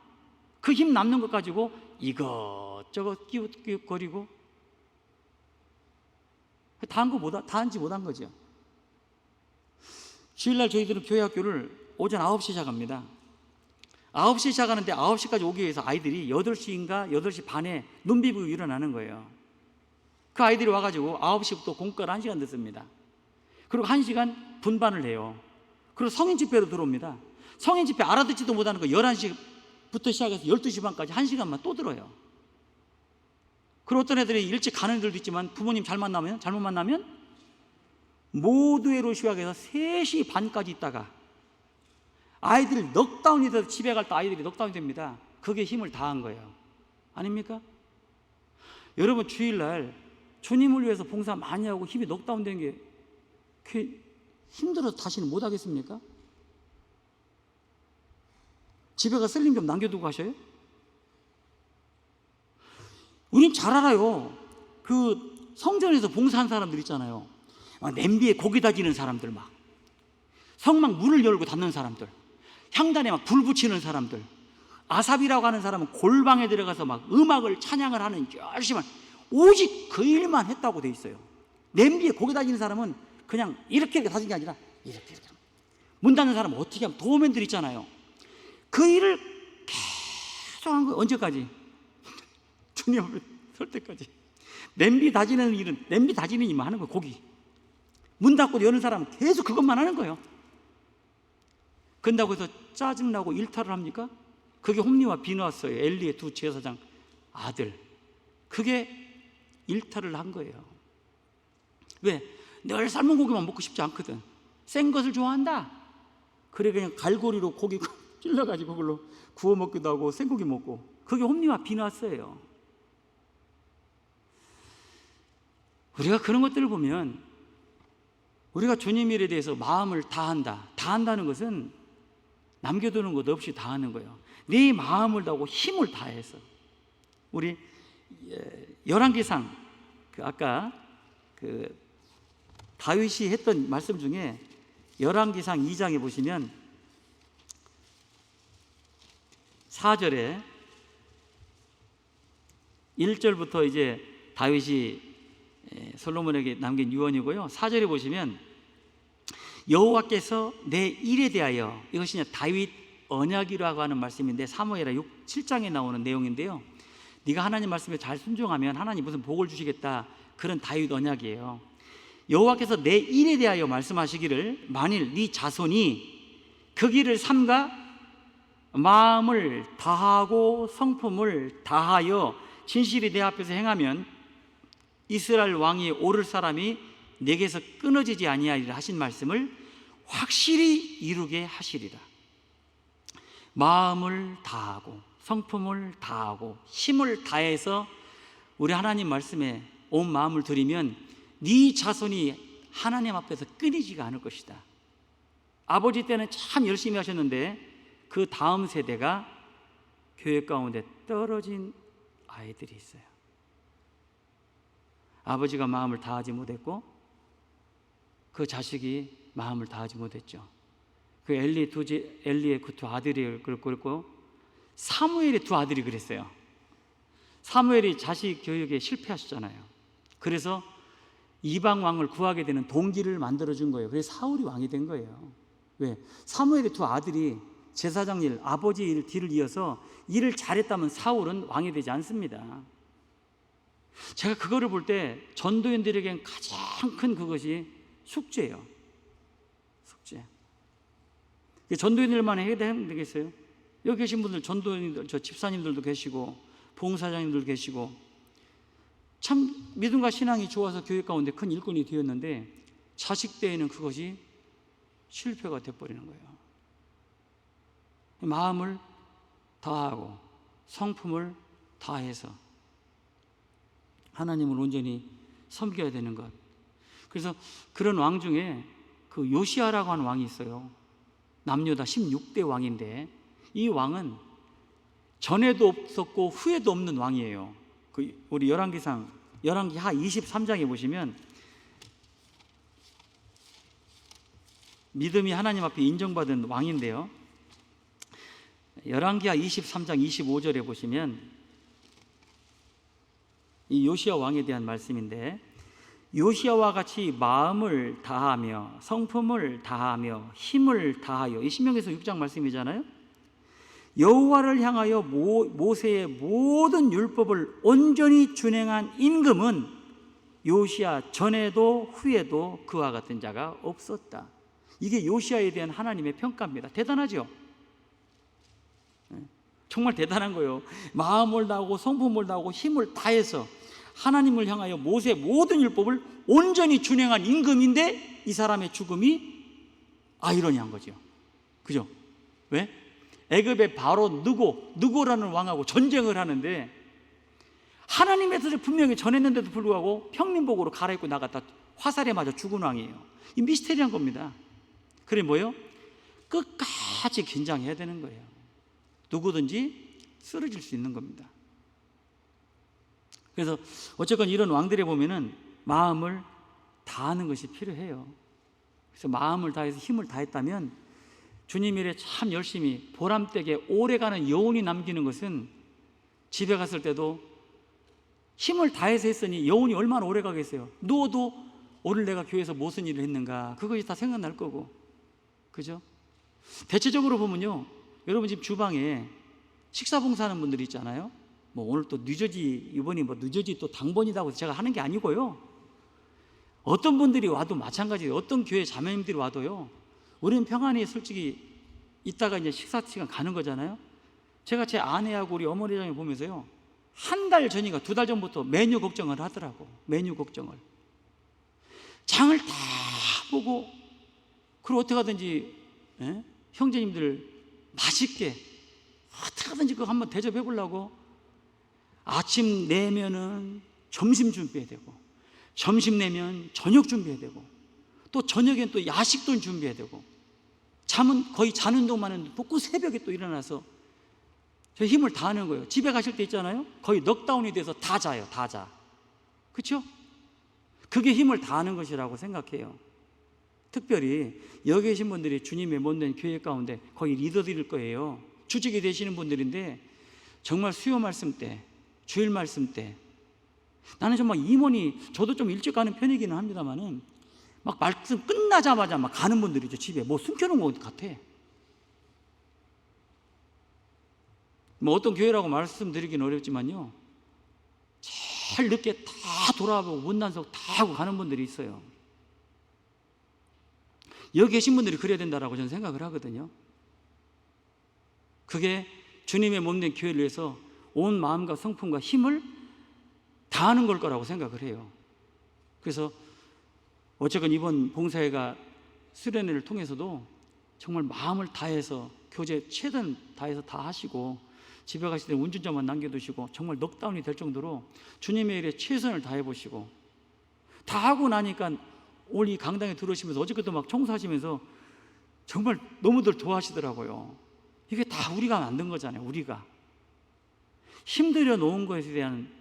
그 힘 남는 것 가지고 이것저것 끼웃끼웃거리고 다 한지 못한 거죠. 주일날 저희들은 교회 학교를 오전 9시 시작합니다. 9시 시작하는데 9시까지 오기 위해서 아이들이 8시인가 8시 반에 눈 비비고 일어나는 거예요. 그 아이들이 와가지고 9시부터 공과를 1시간 듣습니다. 그리고 1시간 분반을 해요. 그리고 성인 집회로 들어옵니다. 성인 집회 알아듣지도 못하는 거 11시부터 시작해서 12시 반까지 1시간만 또 들어요. 그리고 어떤 애들이 일찍 가는 애들도 있지만 부모님 잘못 만나면 모두회로 시작해서 3시 반까지 있다가 아이들이 넉다운이 돼서 집에 갈 때 아이들이 넉다운이 됩니다. 그게 힘을 다한 거예요. 아닙니까? 여러분 주일날 주님을 위해서 봉사 많이 하고 힘이 넉다운된 게 힘들어서 다시는 못 하겠습니까? 집에 가서 쓸림 좀 남겨두고 가셔요? 우린 잘 알아요. 그 성전에서 봉사한 사람들 있잖아요. 냄비에 고기 다지는 사람들, 막 성막 문을 열고 닫는 사람들, 향단에 막 불 붙이는 사람들, 아삽이라고 하는 사람은 골방에 들어가서 막 음악을 찬양을 하는 열심히 오직 그 일만 했다고 돼 있어요. 냄비에 고기 다지는 사람은 그냥 이렇게 다진 게 아니라 이렇게. 문 닫는 사람은 어떻게 하면 도우맨들 있잖아요. 그 일을 계속 한 거예요. 언제까지? 주님 앞에 설 때까지. 냄비 다지는 일만 하는 거예요. 고기 문 닫고 여는 사람은 계속 그것만 하는 거예요. 그런다고 해서 짜증나고 일탈을 합니까? 그게 홈리와 비누아스예요. 엘리의 두 제사장 아들. 그게 일탈을 한 거예요. 왜? 늘 삶은 고기만 먹고 싶지 않거든. 센 것을 좋아한다. 그래 그냥 갈고리로 고기 찔러가지고 그걸로 구워 먹기도 하고 생고기 먹고. 그게 홈리와 비누아스예요. 우리가 그런 것들을 보면 우리가 주님 일에 대해서 마음을 다한다. 다한다는 것은 남겨두는 것 없이 다하는 거예요. 네 마음을 다하고 힘을 다해서. 우리 열왕기상 아까 다윗이 했던 말씀 중에 열왕기상 2장에 보시면 4절에 1절부터 이제 다윗이 솔로몬에게 남긴 유언이고요. 4절에 보시면 여호와께서 내 일에 대하여, 이것이 다윗 언약이라고 하는 말씀인데 사무엘하 7장에 나오는 내용인데요. 네가 하나님 말씀에 잘 순종하면 하나님 무슨 복을 주시겠다, 그런 다윗 언약이에요. 여호와께서 내 일에 대하여 말씀하시기를 만일 네 자손이 그 길을 삼가 마음을 다하고 성품을 다하여 진실이 내 앞에서 행하면 이스라엘 왕이 오를 사람이 내게서 끊어지지 아니하리라 하신 말씀을 확실히 이루게 하시리라. 마음을 다하고 성품을 다하고 힘을 다해서 우리 하나님 말씀에 온 마음을 들이면 네 자손이 하나님 앞에서 끊이지가 않을 것이다. 아버지 때는 참 열심히 하셨는데 그 다음 세대가 교회 가운데 떨어진 아이들이 있어요. 아버지가 마음을 다하지 못했고 그 자식이 마음을 다하지 못했죠. 그 엘리의 그 두 아들이 그랬고 사무엘의 두 아들이 그랬어요. 사무엘이 자식 교육에 실패하셨잖아요. 그래서 이방 왕을 구하게 되는 동기를 만들어준 거예요. 그래서 사울이 왕이 된 거예요. 왜? 사무엘의 두 아들이 제사장 일, 아버지 일 뒤를 이어서 일을 잘했다면 사울은 왕이 되지 않습니다. 제가 그거를 볼 때 전도인들에겐 가장 큰 그것이 숙제예요. 숙제. 전도인들만 해야 되겠어요? 여기 계신 분들 전도인들, 저 집사님들도 계시고 봉사장님들 계시고 참 믿음과 신앙이 좋아서 교회 가운데 큰 일꾼이 되었는데 자식 때에는 그것이 실패가 돼버리는 거예요. 마음을 다하고 성품을 다해서 하나님을 온전히 섬겨야 되는 것. 그래서 그런 왕 중에 그 요시아라고 하는 왕이 있어요. 남유다 16대 왕인데 이 왕은 전에도 없었고 후에도 없는 왕이에요. 우리 열왕기하 23장에 보시면 믿음이 하나님 앞에 인정받은 왕인데요. 열왕기하 23장 25절에 보시면 이 요시야 왕에 대한 말씀인데 요시야와 같이 마음을 다하며 성품을 다하며 힘을 다하여, 이 신명기서 6장 말씀이잖아요. 여호와를 향하여 모세의 모든 율법을 온전히 준행한 임금은 요시야 전에도 후에도 그와 같은 자가 없었다. 이게 요시야에 대한 하나님의 평가입니다. 대단하죠? 정말 대단한 거예요. 마음을 다하고 성품을 다하고 힘을 다해서 하나님을 향하여 모세의 모든 율법을 온전히 준행한 임금인데 이 사람의 죽음이 아이러니한 거죠. 그죠? 왜? 애굽의 바로 느고라는 왕하고 전쟁을 하는데 하나님의 뜻을 분명히 전했는데도 불구하고 평민복으로 갈아입고 나갔다 화살에 맞아 죽은 왕이에요. 이 미스테리한 겁니다. 그래 뭐예요? 끝까지 긴장해야 되는 거예요. 누구든지 쓰러질 수 있는 겁니다. 그래서 어쨌건 이런 왕들에 보면은 마음을 다하는 것이 필요해요. 그래서 마음을 다해서 힘을 다했다면 주님 일에 참 열심히 보람되게 오래가는 여운이 남기는 것은 집에 갔을 때도 힘을 다해서 했으니 여운이 얼마나 오래 가겠어요. 누워도 오늘 내가 교회에서 무슨 일을 했는가 그것이 다 생각날 거고, 그죠? 대체적으로 보면요, 여러분 집 주방에 식사 봉사하는 분들이 있잖아요. 뭐 오늘 또 뉴저지, 이번이 뭐 뉴저지 또 당번이라고 제가 하는 게 아니고요, 어떤 분들이 와도 마찬가지예요. 어떤 교회 자매님들이 와도요, 우리는 평안히 솔직히 있다가 이제 식사 시간 가는 거잖아요. 제가 제 아내하고 우리 어머니장을 보면서요, 한 달 전인가 두 달 전부터 메뉴 걱정을 하더라고. 메뉴 걱정을. 장을 다 보고, 그리고 어떻게 하든지 형제님들 맛있게 어떻게 하든지 그거 한번 대접해 보려고 아침 내면은 점심 준비해야 되고, 점심 내면 저녁 준비해야 되고, 또 저녁엔 또 야식도 준비해야 되고, 잠은 거의 자는 동안은 또 새벽에 또 일어나서 저 힘을 다하는 거예요. 집에 가실 때 있잖아요, 거의 넉다운이 돼서 다 자요. 다 자. 그렇죠? 그게 힘을 다하는 것이라고 생각해요. 특별히 여기 계신 분들이 주님의 못된 교회 가운데 거의 리더들일 거예요. 주직이 되시는 분들인데 정말 수요 말씀 때, 주일 말씀 때 나는 정말 임원이, 저도 좀 일찍 가는 편이기는 합니다만은 막 말씀 끝나자마자 막 가는 분들이죠. 집에 뭐 숨겨놓은 것 같아. 뭐 어떤 교회라고 말씀드리기는 어렵지만요, 제일 늦게 다 돌아보고 문단속 다 하고 가는 분들이 있어요. 여기 계신 분들이 그래야 된다라고 저는 생각을 하거든요. 그게 주님의 몸된 교회를 위해서 온 마음과 성품과 힘을 다하는 걸 거라고 생각을 해요. 그래서 어쨌건 이번 봉사회가 수련회를 통해서도 정말 마음을 다해서 교제 최대한 다해서 다 하시고, 집에 가실 때 운전자만 남겨두시고 정말 넉다운이 될 정도로 주님의 일에 최선을 다해보시고, 다 하고 나니까 오늘 이 강당에 들어오시면서 어저께도 막 청소하시면서 정말 너무들 좋아하시더라고요. 이게 다 우리가 만든 거잖아요. 우리가 힘들여 놓은 것에 대한,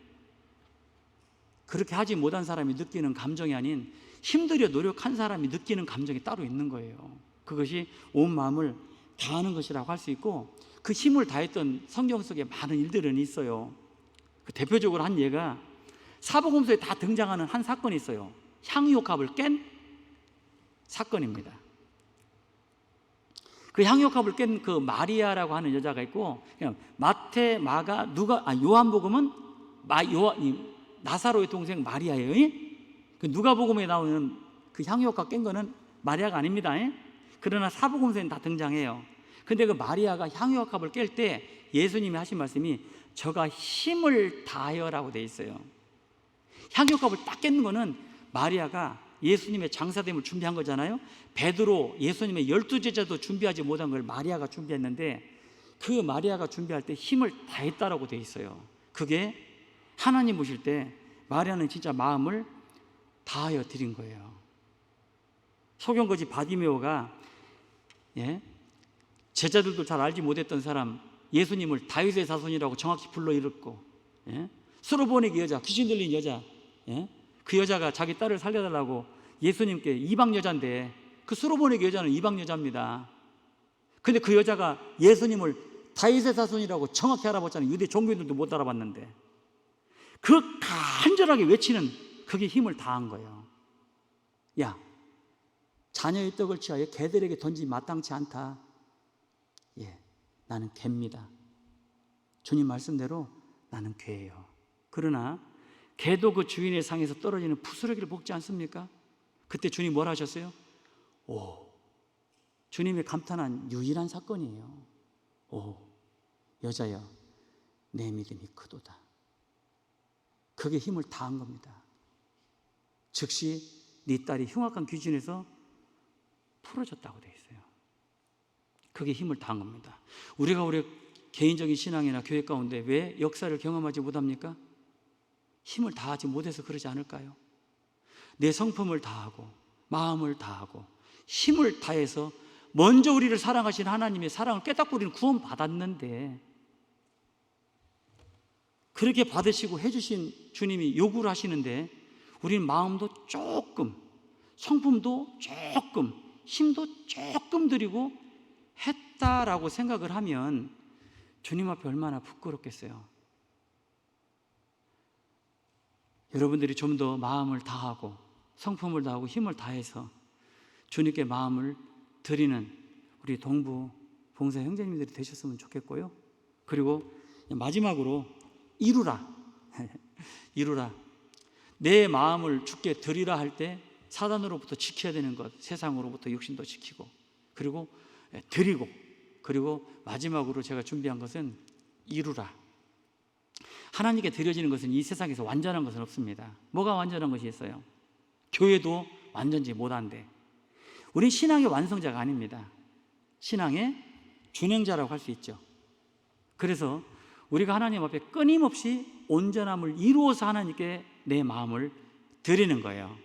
그렇게 하지 못한 사람이 느끼는 감정이 아닌 힘들여 노력한 사람이 느끼는 감정이 따로 있는 거예요. 그것이 온 마음을 다하는 것이라고 할 수 있고, 그 힘을 다했던 성경 속에 많은 일들은 있어요. 그 대표적으로 한 예가 사복음서에 다 등장하는 한 사건이 있어요. 향유옥합을 깬 사건입니다. 그 향유옥합을 깬 그 마리아라고 하는 여자가 있고, 마태, 마가, 누가, 요한복음은 나사로의 동생 마리아예요. 그 누가복음에 나오는 그 향유옥합 깬 거는 마리아가 아닙니다. 그러나 사복음서에는 다 등장해요. 근데 그 마리아가 향유옥합을 깰 때 예수님이 하신 말씀이 저가 힘을 다하여라고 돼 있어요. 향유옥합을 딱 깼는 거는 마리아가 예수님의 장사됨을 준비한 거잖아요. 베드로, 예수님의 12제자도 준비하지 못한 걸 마리아가 준비했는데, 그 마리아가 준비할 때 힘을 다했다라고 돼 있어요. 그게 하나님 보실 때 마리아는 진짜 마음을 다하여 드린 거예요. 소경거지 바디메오가 제자들도 잘 알지 못했던 사람, 예수님을 다윗의 자손이라고 정확히 불러일으켰고, 수로보니게 여자, 귀신 들린 여자, 그 여자가 자기 딸을 살려달라고 예수님께, 이방 여자인데 그 수로보니게 여자는 이방 여자입니다. 근데 그 여자가 예수님을 다윗의 자손이라고 정확히 알아봤잖아요. 유대 종교인들도 못 알아봤는데 그 간절하게 외치는, 그게 힘을 다한 거예요. 야, 자녀의 떡을 취하여 개들에게 던지기 마땅치 않다. 예, 나는 개입니다. 주님 말씀대로 나는 개예요. 그러나 개도 그 주인의 상에서 떨어지는 부스러기를 먹지 않습니까? 그때 주님 뭐라 하셨어요? 오, 주님이 감탄한 유일한 사건이에요. 오, 여자여, 내 믿음이 크도다. 그게 힘을 다한 겁니다. 즉시 네 딸이 흉악한 귀신에서 풀어졌다고 되어 있어요. 그게 힘을 다한 겁니다. 우리가 우리 개인적인 신앙이나 교회 가운데 왜 역사를 경험하지 못합니까? 힘을 다하지 못해서 그러지 않을까요? 내 성품을 다하고 마음을 다하고 힘을 다해서 먼저 우리를 사랑하신 하나님의 사랑을 깨닫고 우리는 구원 받았는데, 그렇게 받으시고 해주신 주님이 요구를 하시는데 우리는 마음도 조금, 성품도 조금, 힘도 조금 들이고 했다라고 생각을 하면 주님 앞에 얼마나 부끄럽겠어요. 여러분들이 좀 더 마음을 다하고 성품을 다하고 힘을 다해서 주님께 마음을 드리는 우리 동부 봉사 형제님들이 되셨으면 좋겠고요. 그리고 마지막으로 이루라. 이루라. 내 마음을 주께 드리라 할 때 사단으로부터 지켜야 되는 것, 세상으로부터 육신도 지키고, 그리고 드리고, 그리고 마지막으로 제가 준비한 것은 이루라. 하나님께 드려지는 것은 이 세상에서 완전한 것은 없습니다. 뭐가 완전한 것이 있어요? 교회도 완전지 못한데, 우린 신앙의 완성자가 아닙니다. 신앙의 준행자라고 할 수 있죠. 그래서 우리가 하나님 앞에 끊임없이 온전함을 이루어서 하나님께 내 마음을 드리는 거예요.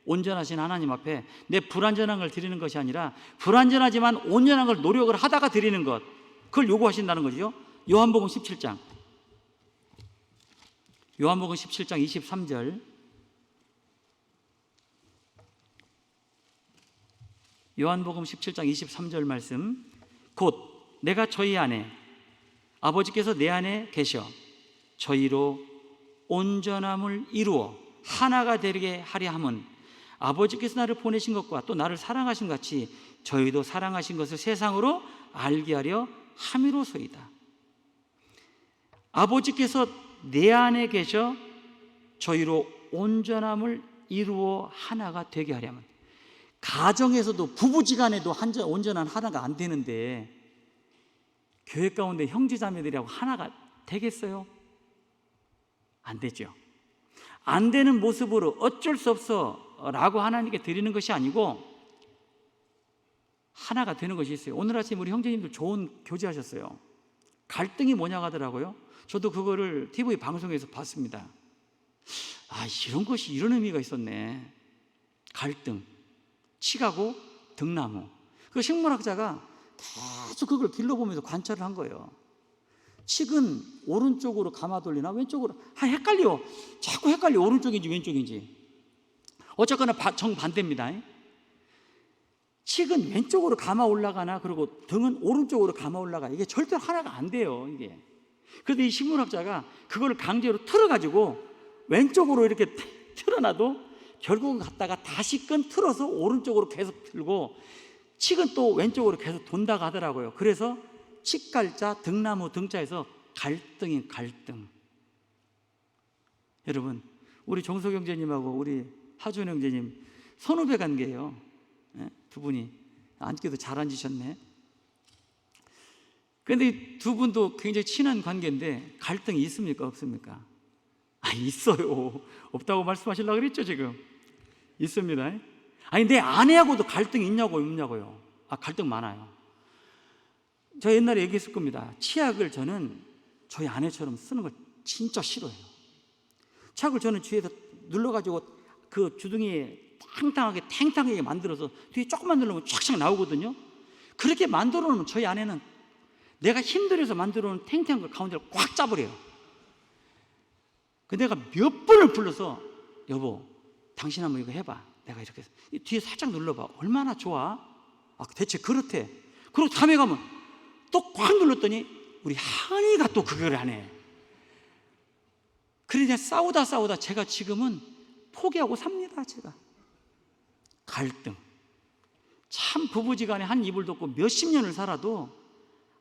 온전하신 하나님 앞에 내 불완전한 걸 드리는 것이 아니라 불완전하지만 온전한 걸 노력을 하다가 드리는 것, 그걸 요구하신다는 거죠. 요한복음 17장 23절, 요한복음 17장 23절 말씀. 곧 내가 저희 안에, 아버지께서 내 안에 계셔 저희로 온전함을 이루어 하나가 되게 하려 함은 아버지께서 나를 보내신 것과 또 나를 사랑하신 것 같이 저희도 사랑하신 것을 세상으로 알게 하려 함이로소이다. 아버지께서 내 안에 계셔 저희로 온전함을 이루어 하나가 되게 하려면, 가정에서도 부부지간에도 온전한 하나가 안 되는데 교회 가운데 형제자매들이라고 하나가 되겠어요? 안 되죠. 안 되는 모습으로 어쩔 수 없어 라고 하나님께 드리는 것이 아니고 하나가 되는 것이 있어요. 오늘 아침 우리 형제님들 좋은 교제하셨어요. 갈등이 뭐냐고 하더라고요. 저도 그거를 TV 방송에서 봤습니다. 아, 이런 것이 이런 의미가 있었네. 갈등, 칡하고 등나무. 그 식물학자가 계속 그걸 길러보면서 관찰을 한 거예요. 칡은 오른쪽으로 감아 돌리나 왼쪽으로, 헷갈려. 자꾸 헷갈려. 오른쪽인지 왼쪽인지. 어쨌거나 정반대입니다. 칡은 왼쪽으로 감아 올라가나, 그리고 등은 오른쪽으로 감아 올라가. 이게 절대로 하나가 안 돼요, 이게. 그런데 이 식물학자가 그걸 강제로 틀어가지고 왼쪽으로 이렇게 틀어놔도 결국은 갔다가 다시금 틀어서 오른쪽으로 계속 틀고, 칡은 또 왼쪽으로 계속 돈다고 하더라고요. 그래서 칡갈자, 등나무 등자에서 갈등인 갈등. 여러분, 우리 종석 형제님하고 우리 하준 형제님 선후배 관계예요. 두 분이 앉기도 잘 앉으셨네. 그런데 두 분도 굉장히 친한 관계인데 갈등이 있습니까, 없습니까? 있어요. 없다고 말씀하시려고 그랬죠, 지금. 있습니다. 아니, 내 아내하고도 갈등이 있냐고, 없냐고요. 갈등 많아요. 저 옛날에 얘기했을 겁니다. 치약을 저는 저희 아내처럼 쓰는 걸 진짜 싫어해요. 치약을 저는 뒤에서 눌러가지고 그 주둥이에 탱탱하게 만들어서 뒤에 조금만 누르면 촥촥 나오거든요. 그렇게 만들어 놓으면 저희 아내는 내가 힘들어서 만들어 놓은 탱탱한 걸 가운데를 꽉 짜버려요. 그 내가 몇 번을 불러서, 여보, 당신 한번 이거 해봐. 내가 이렇게 뒤에 살짝 눌러봐. 얼마나 좋아? 대체 그렇대. 그리고 다음에 가면 또 꽉 눌렀더니 우리 한이가 또 그걸 안 해. 그러니 싸우다 제가 지금은 포기하고 삽니다. 제가 갈등. 참 부부지간에 한 이불 덮고 몇십 년을 살아도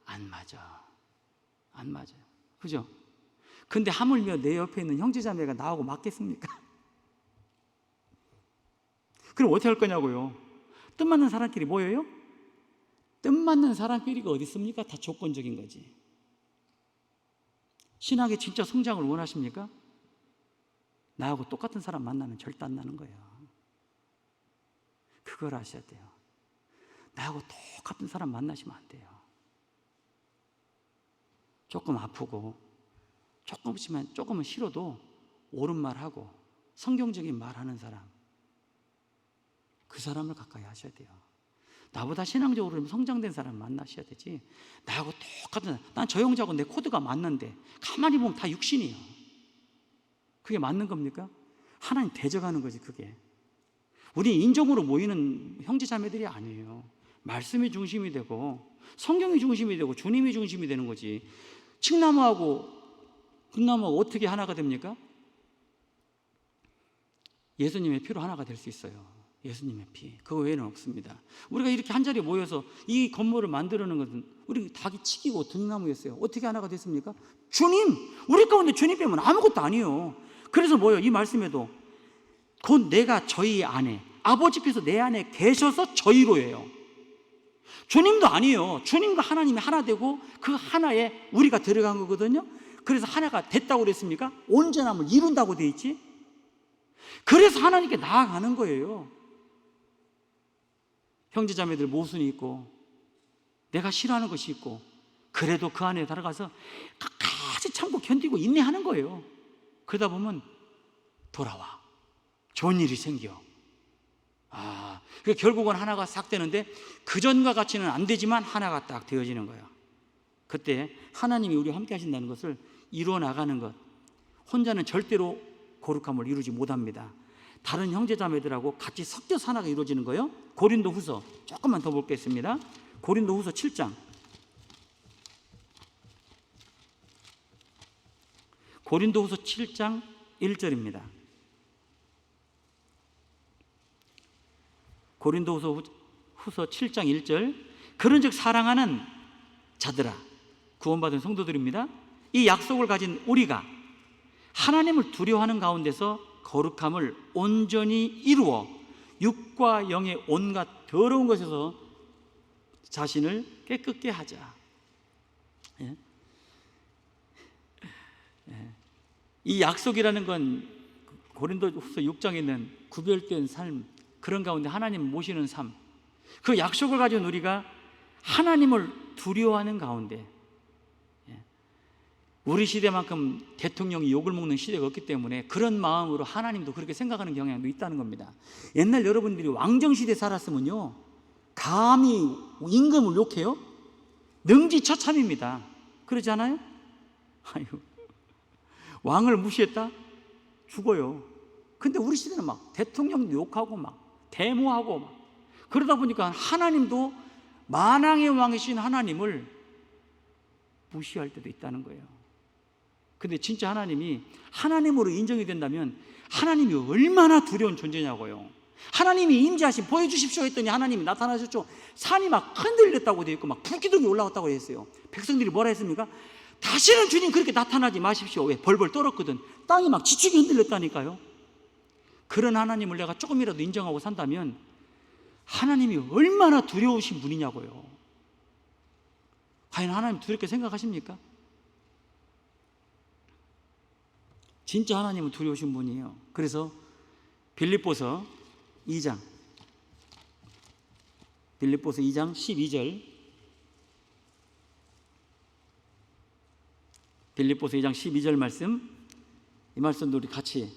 안 맞아. 안 맞아요. 그죠? 근데 하물며 내 옆에 있는 형제자매가 나하고 맞겠습니까? 그럼 어떻게 할 거냐고요? 뜻맞는 사람끼리 모여요? 뜻맞는 사람끼리가 어디 있습니까? 다 조건적인 거지. 신학의 진짜 성장을 원하십니까? 나하고 똑같은 사람 만나면 절대 안 나는 거예요. 그걸 아셔야 돼요. 나하고 똑같은 사람 만나시면 안 돼요. 조금 아프고 조금은 싫어도 옳은 말하고 성경적인 말하는 사람, 그 사람을 가까이 하셔야 돼요. 나보다 신앙적으로 성장된 사람 만나셔야 되지, 나하고 똑같은, 난 저 형제하고 내 코드가 맞는데 가만히 보면 다 육신이에요. 그게 맞는 겁니까? 하나님 대적하는 거지. 그게 우리 인종으로 모이는 형제자매들이 아니에요. 말씀이 중심이 되고 성경이 중심이 되고 주님이 중심이 되는 거지. 칡나무하고 금나무가 어떻게 하나가 됩니까? 예수님의 피로 하나가 될 수 있어요. 예수님의 피, 그거 외에는 없습니다. 우리가 이렇게 한자리에 모여서 이 건물을 만들어내는 것은 우리 닭이 치기고 등나무였어요. 어떻게 하나가 됐습니까? 주님! 우리 가운데 주님 빼면 아무것도 아니에요. 그래서 뭐예요? 이 말씀에도 곧 내가 저희 안에, 아버지께서 내 안에 계셔서 저희로예요. 주님도 아니에요. 주님과 하나님이 하나 되고 그 하나에 우리가 들어간 거거든요. 그래서 하나가 됐다고 그랬습니까? 온전함을 이룬다고 돼 있지. 그래서 하나님께 나아가는 거예요. 형제자매들 모순이 있고 내가 싫어하는 것이 있고 그래도 그 안에 들어가서 끝까지 참고 견디고 인내하는 거예요. 그러다 보면 돌아와 좋은 일이 생겨. 결국은 하나가 싹 되는데 그전과 같이는 안 되지만 하나가 딱 되어지는 거예요. 그때 하나님이 우리와 함께 하신다는 것을 이루어 나가는 것, 혼자는 절대로 거룩함을 이루지 못합니다. 다른 형제자매들하고 같이 섞여서 하나가 이루어지는 거예요. 고린도후서 조금만 더 보겠습니다. 고린도후서 7장, 고린도후서 7장 1절입니다. 고린도후서 7장 1절, 그런즉 사랑하는 자들아, 구원받은 성도들입니다. 이 약속을 가진 우리가 하나님을 두려워하는 가운데서 거룩함을 온전히 이루어 육과 영의 온갖 더러운 것에서 자신을 깨끗게 하자. 이 약속이라는 건 고린도후서 6장에 있는 구별된 삶, 그런 가운데 하나님 모시는 삶, 그 약속을 가진 우리가 하나님을 두려워하는 가운데, 우리 시대만큼 대통령이 욕을 먹는 시대가 없기 때문에 그런 마음으로 하나님도 그렇게 생각하는 경향도 있다는 겁니다. 옛날 여러분들이 왕정시대 살았으면요, 감히 임금을 욕해요? 능지처참입니다. 그러지 않아요? 아유, 왕을 무시했다? 죽어요. 근데 우리 시대는 막 대통령도 욕하고 막 데모하고 막 그러다 보니까 하나님도 만왕의 왕이신 하나님을 무시할 때도 있다는 거예요. 근데 진짜 하나님이 하나님으로 인정이 된다면 하나님이 얼마나 두려운 존재냐고요. 하나님이 임재하신 보여주십시오 했더니 하나님이 나타나셨죠. 산이 막 흔들렸다고 되어 있고 막 불기둥이 올라왔다고 했어요. 백성들이 뭐라 했습니까? 다시는 주님 그렇게 나타나지 마십시오. 왜? 벌벌 떨었거든. 땅이 막 지축이 흔들렸다니까요. 그런 하나님을 내가 조금이라도 인정하고 산다면 하나님이 얼마나 두려우신 분이냐고요. 과연 하나님 두렵게 생각하십니까? 진짜 하나님은 두려우신 분이에요. 그래서 빌립보서 2장 12절, 빌립보서 2장 12절 말씀, 이 말씀도 우리 같이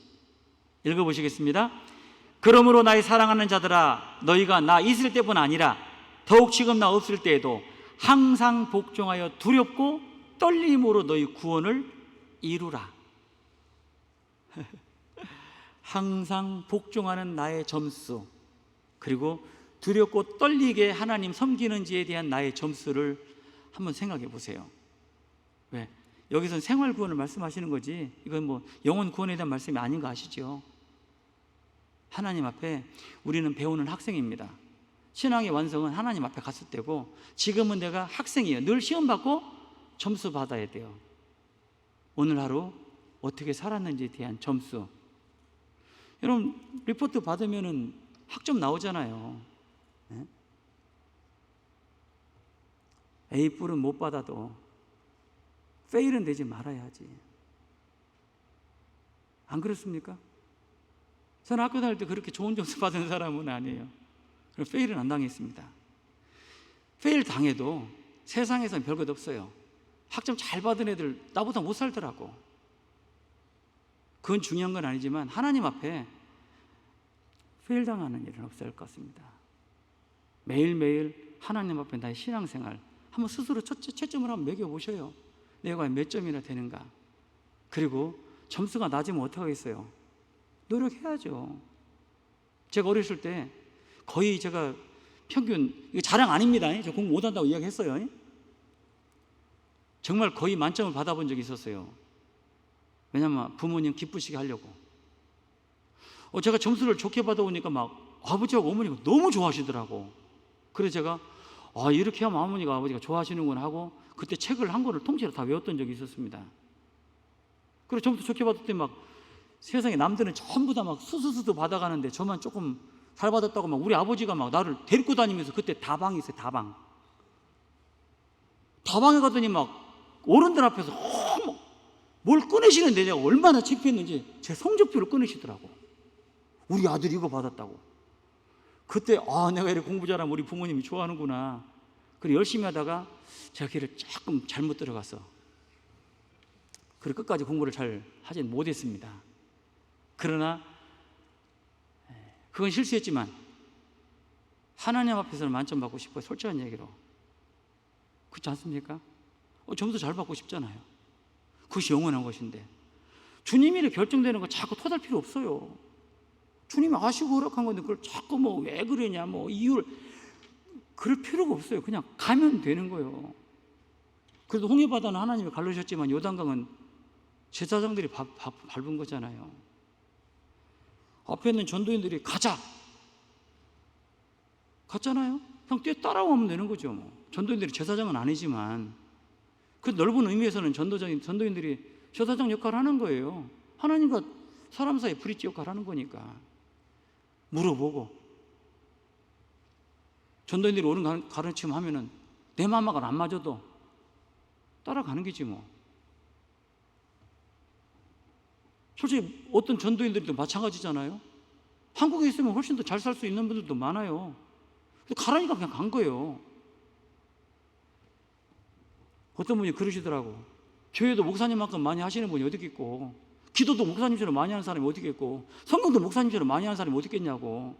읽어보시겠습니다. 그러므로 나의 사랑하는 자들아, 너희가 나 있을 때뿐 아니라 더욱 지금 나 없을 때에도 항상 복종하여 두렵고 떨림으로 너희 구원을 이루라. 항상 복종하는 나의 점수, 그리고 두렵고 떨리게 하나님 섬기는지에 대한 나의 점수를 한번 생각해 보세요. 왜? 여기서는 생활 구원을 말씀하시는 거지, 이건 뭐 영혼 구원에 대한 말씀이 아닌 거 아시죠? 하나님 앞에 우리는 배우는 학생입니다. 신앙의 완성은 하나님 앞에 갔을 때고, 지금은 내가 학생이에요. 늘 시험 받고 점수 받아야 돼요. 오늘 하루 어떻게 살았는지에 대한 점수. 여러분, 리포트 받으면은 학점 나오잖아요. 네? A+은 못 받아도 페일은 되지 말아야지. 안 그렇습니까? 저는 학교 다닐 때 그렇게 좋은 점수 받은 사람은 아니에요. 그럼 페일은 안 당했습니다. 페일 당해도 세상에서는 별것 없어요. 학점 잘 받은 애들 나보다 못 살더라고. 그건 중요한 건 아니지만 하나님 앞에 페일 당하는 일은 없을 것 같습니다. 매일매일 하나님 앞에 나의 신앙생활 한번 스스로 채점을 한번 매겨보셔요. 내가 몇 점이나 되는가. 그리고 점수가 낮으면 어떡하겠어요? 노력해야죠. 제가 어렸을 때 거의 제가 평균, 이거 자랑 아닙니다. 저 공부 못한다고 이야기했어요. 정말 거의 만점을 받아본 적이 있었어요. 왜냐면 부모님 기쁘시게 하려고. 제가 점수를 좋게 받아오니까 막 아버지하고 어머니가 너무 좋아하시더라고. 그래서 제가 이렇게 하면 어머니가 아버지가 좋아하시는구나 하고 그때 책을 한 권을 통째로 다 외웠던 적이 있었습니다. 그리고 점수 좋게 받을 때 막 세상에 남들은 전부 다 막 수수수수 받아가는데 저만 조금 잘 받았다고 막 우리 아버지가 막 나를 데리고 다니면서, 그때 다방이 있어요. 다방에 가더니 막 어른들 앞에서 뭘 꺼내시는데 제가 얼마나 창피했는지 제 성적표를 꺼내시더라고. 우리 아들이 이거 받았다고. 그때 내가 이렇게 공부 잘하면 우리 부모님이 좋아하는구나. 그리고 열심히 하다가 제가 길을 조금 잘못 들어갔어. 그리고 끝까지 공부를 잘 하진 못했습니다. 그러나 그건 실수했지만 하나님 앞에서는 만점 받고 싶어요. 솔직한 얘기로. 그렇지 않습니까? 점수 잘 받고 싶잖아요. 그것이 영원한 것인데 주님이 이렇게 결정되는 거 자꾸 토달 필요 없어요. 주님이 아시고 허락한 건데 그걸 자꾸 왜 그러냐 이유를 그럴 필요가 없어요. 그냥 가면 되는 거예요. 그래도 홍해바다는 하나님이 갈르셨지만 요단강은 제사장들이 밟은 거잖아요. 앞에 있는 전도인들이 갔잖아요. 그냥 따라오면 되는 거죠. 전도인들이 제사장은 아니지만 그 넓은 의미에서는 전도인들이 제사장 역할을 하는 거예요. 하나님과 사람 사이 브릿지 역할을 하는 거니까. 물어보고 전도인들이 옳은 가르침 하면은 내 마음하고는 안 맞아도 따라가는 거지 뭐. 솔직히 어떤 전도인들도 마찬가지잖아요. 한국에 있으면 훨씬 더 잘 살 수 있는 분들도 많아요. 가라니까 그냥 간 거예요. 어떤 분이 그러시더라고. 교회도 목사님만큼 많이 하시는 분이 어디 있겠고, 기도도 목사님처럼 많이 하는 사람이 어디 있겠고, 성경도 목사님처럼 많이 하는 사람이 어디 있겠냐고.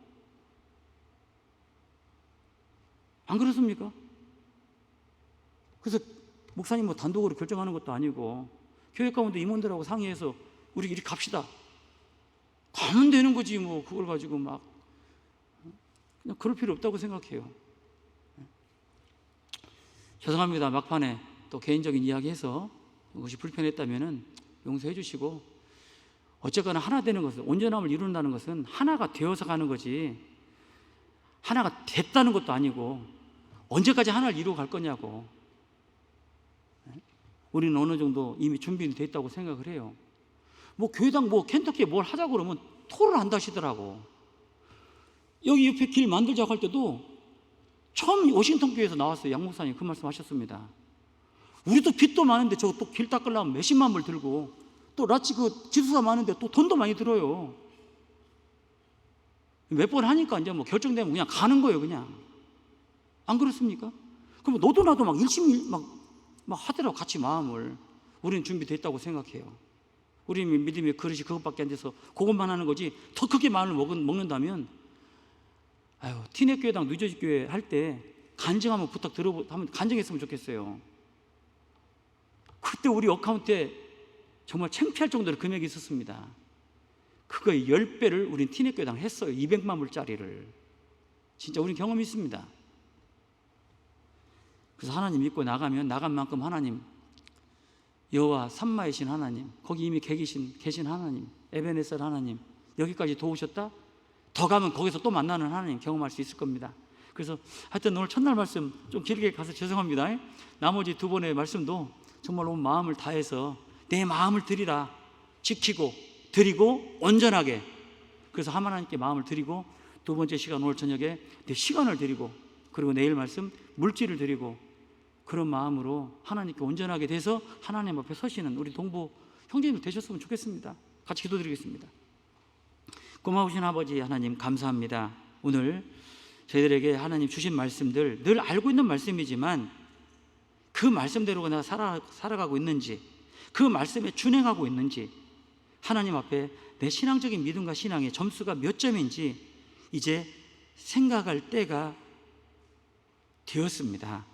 안 그렇습니까? 그래서 목사님 단독으로 결정하는 것도 아니고 교회 가운데 임원들하고 상의해서 우리 이렇게 갑시다. 가면 되는 거지 그걸 가지고 막 그냥 그럴 필요 없다고 생각해요. 죄송합니다. 막판에 또 개인적인 이야기해서 그것이 불편했다면은 용서해 주시고, 어쨌거나 하나 되는 것은, 온전함을 이룬다는 것은 하나가 되어서 가는 거지 하나가 됐다는 것도 아니고 언제까지 하나를 이루어 갈 거냐고. 우리는 어느 정도 이미 준비는 됐다고 생각을 해요. 교회당 켄터키에 뭘 하자고 그러면 토를 한다시더라고. 여기 옆에 길 만들자고 할 때도 처음 워싱턴 교회에서 나왔어요. 양 목사님 그 말씀 하셨습니다. 우리도 빚도 많은데 저거 또 길 닦으려면 몇십만 불 들고, 또 라치 지수사 많은데 또 돈도 많이 들어요. 몇 번 하니까 이제 결정되면 그냥 가는 거예요. 그냥. 안 그렇습니까? 그럼 너도 나도 열심히 하더라고. 같이 마음을. 우리는 준비됐다고 생각해요. 우리 믿음의 그릇이 그것밖에 안 돼서 그것만 하는 거지, 더 크게 마음을 먹는다면, 티넷교회당 뉴저지교회 할 때 간증 한번 하면 간증했으면 좋겠어요. 그때 우리 어카운트에 정말 창피할 정도로 금액이 있었습니다. 그거의 10배를 우린 티넷교회당 했어요. 200만 불짜리를. 진짜 우린 경험이 있습니다. 그래서 하나님 믿고 나가면 나간 만큼 하나님, 여호와 삼마의 신 하나님, 거기 이미 계신 하나님, 에베네셀 하나님, 여기까지 도우셨다? 더 가면 거기서 또 만나는 하나님 경험할 수 있을 겁니다. 그래서 하여튼 오늘 첫날 말씀 좀 길게 가서 죄송합니다. 나머지 두 번의 말씀도 정말 온 마음을 다해서 내 마음을 드리라, 지키고 드리고 온전하게, 그래서 하나님께 마음을 드리고, 두 번째 시간 오늘 저녁에 내 시간을 드리고, 그리고 내일 말씀 물질을 드리고, 그런 마음으로 하나님께 온전하게 돼서 하나님 앞에 서시는 우리 동부 형제님들 되셨으면 좋겠습니다. 같이 기도드리겠습니다. 고마우신 아버지 하나님, 감사합니다. 오늘 저희들에게 하나님 주신 말씀들 늘 알고 있는 말씀이지만 그 말씀대로 내가 살아가고 있는지, 그 말씀에 준행하고 있는지, 하나님 앞에 내 신앙적인 믿음과 신앙의 점수가 몇 점인지 이제 생각할 때가 되었습니다.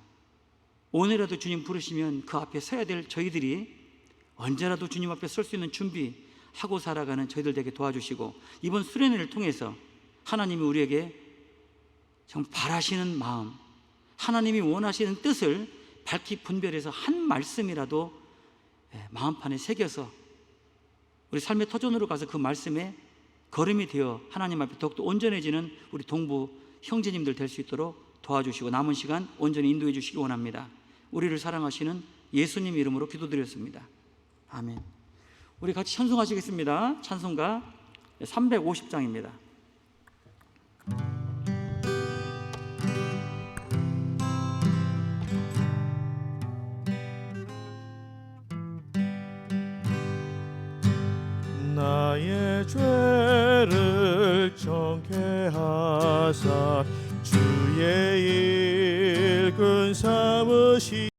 오늘이라도 주님 부르시면 그 앞에 서야 될 저희들이 언제라도 주님 앞에 설 수 있는 준비하고 살아가는 저희들 되게 도와주시고, 이번 수련회를 통해서 하나님이 우리에게 정말 바라시는 마음, 하나님이 원하시는 뜻을 밝히 분별해서 한 말씀이라도 마음판에 새겨서 우리 삶의 터전으로 가서 그 말씀에 걸음이 되어 하나님 앞에 더욱더 온전해지는 우리 동부 형제님들 될 수 있도록 도와주시고 남은 시간 온전히 인도해 주시기 원합니다. 우리를 사랑하시는 예수님 이름으로 기도드렸습니다. 아멘. 우리 같이 찬송하시겠습니다. 찬송가 350장입니다. 나의 죄를 정케 하사 주의 일꾼 삼으시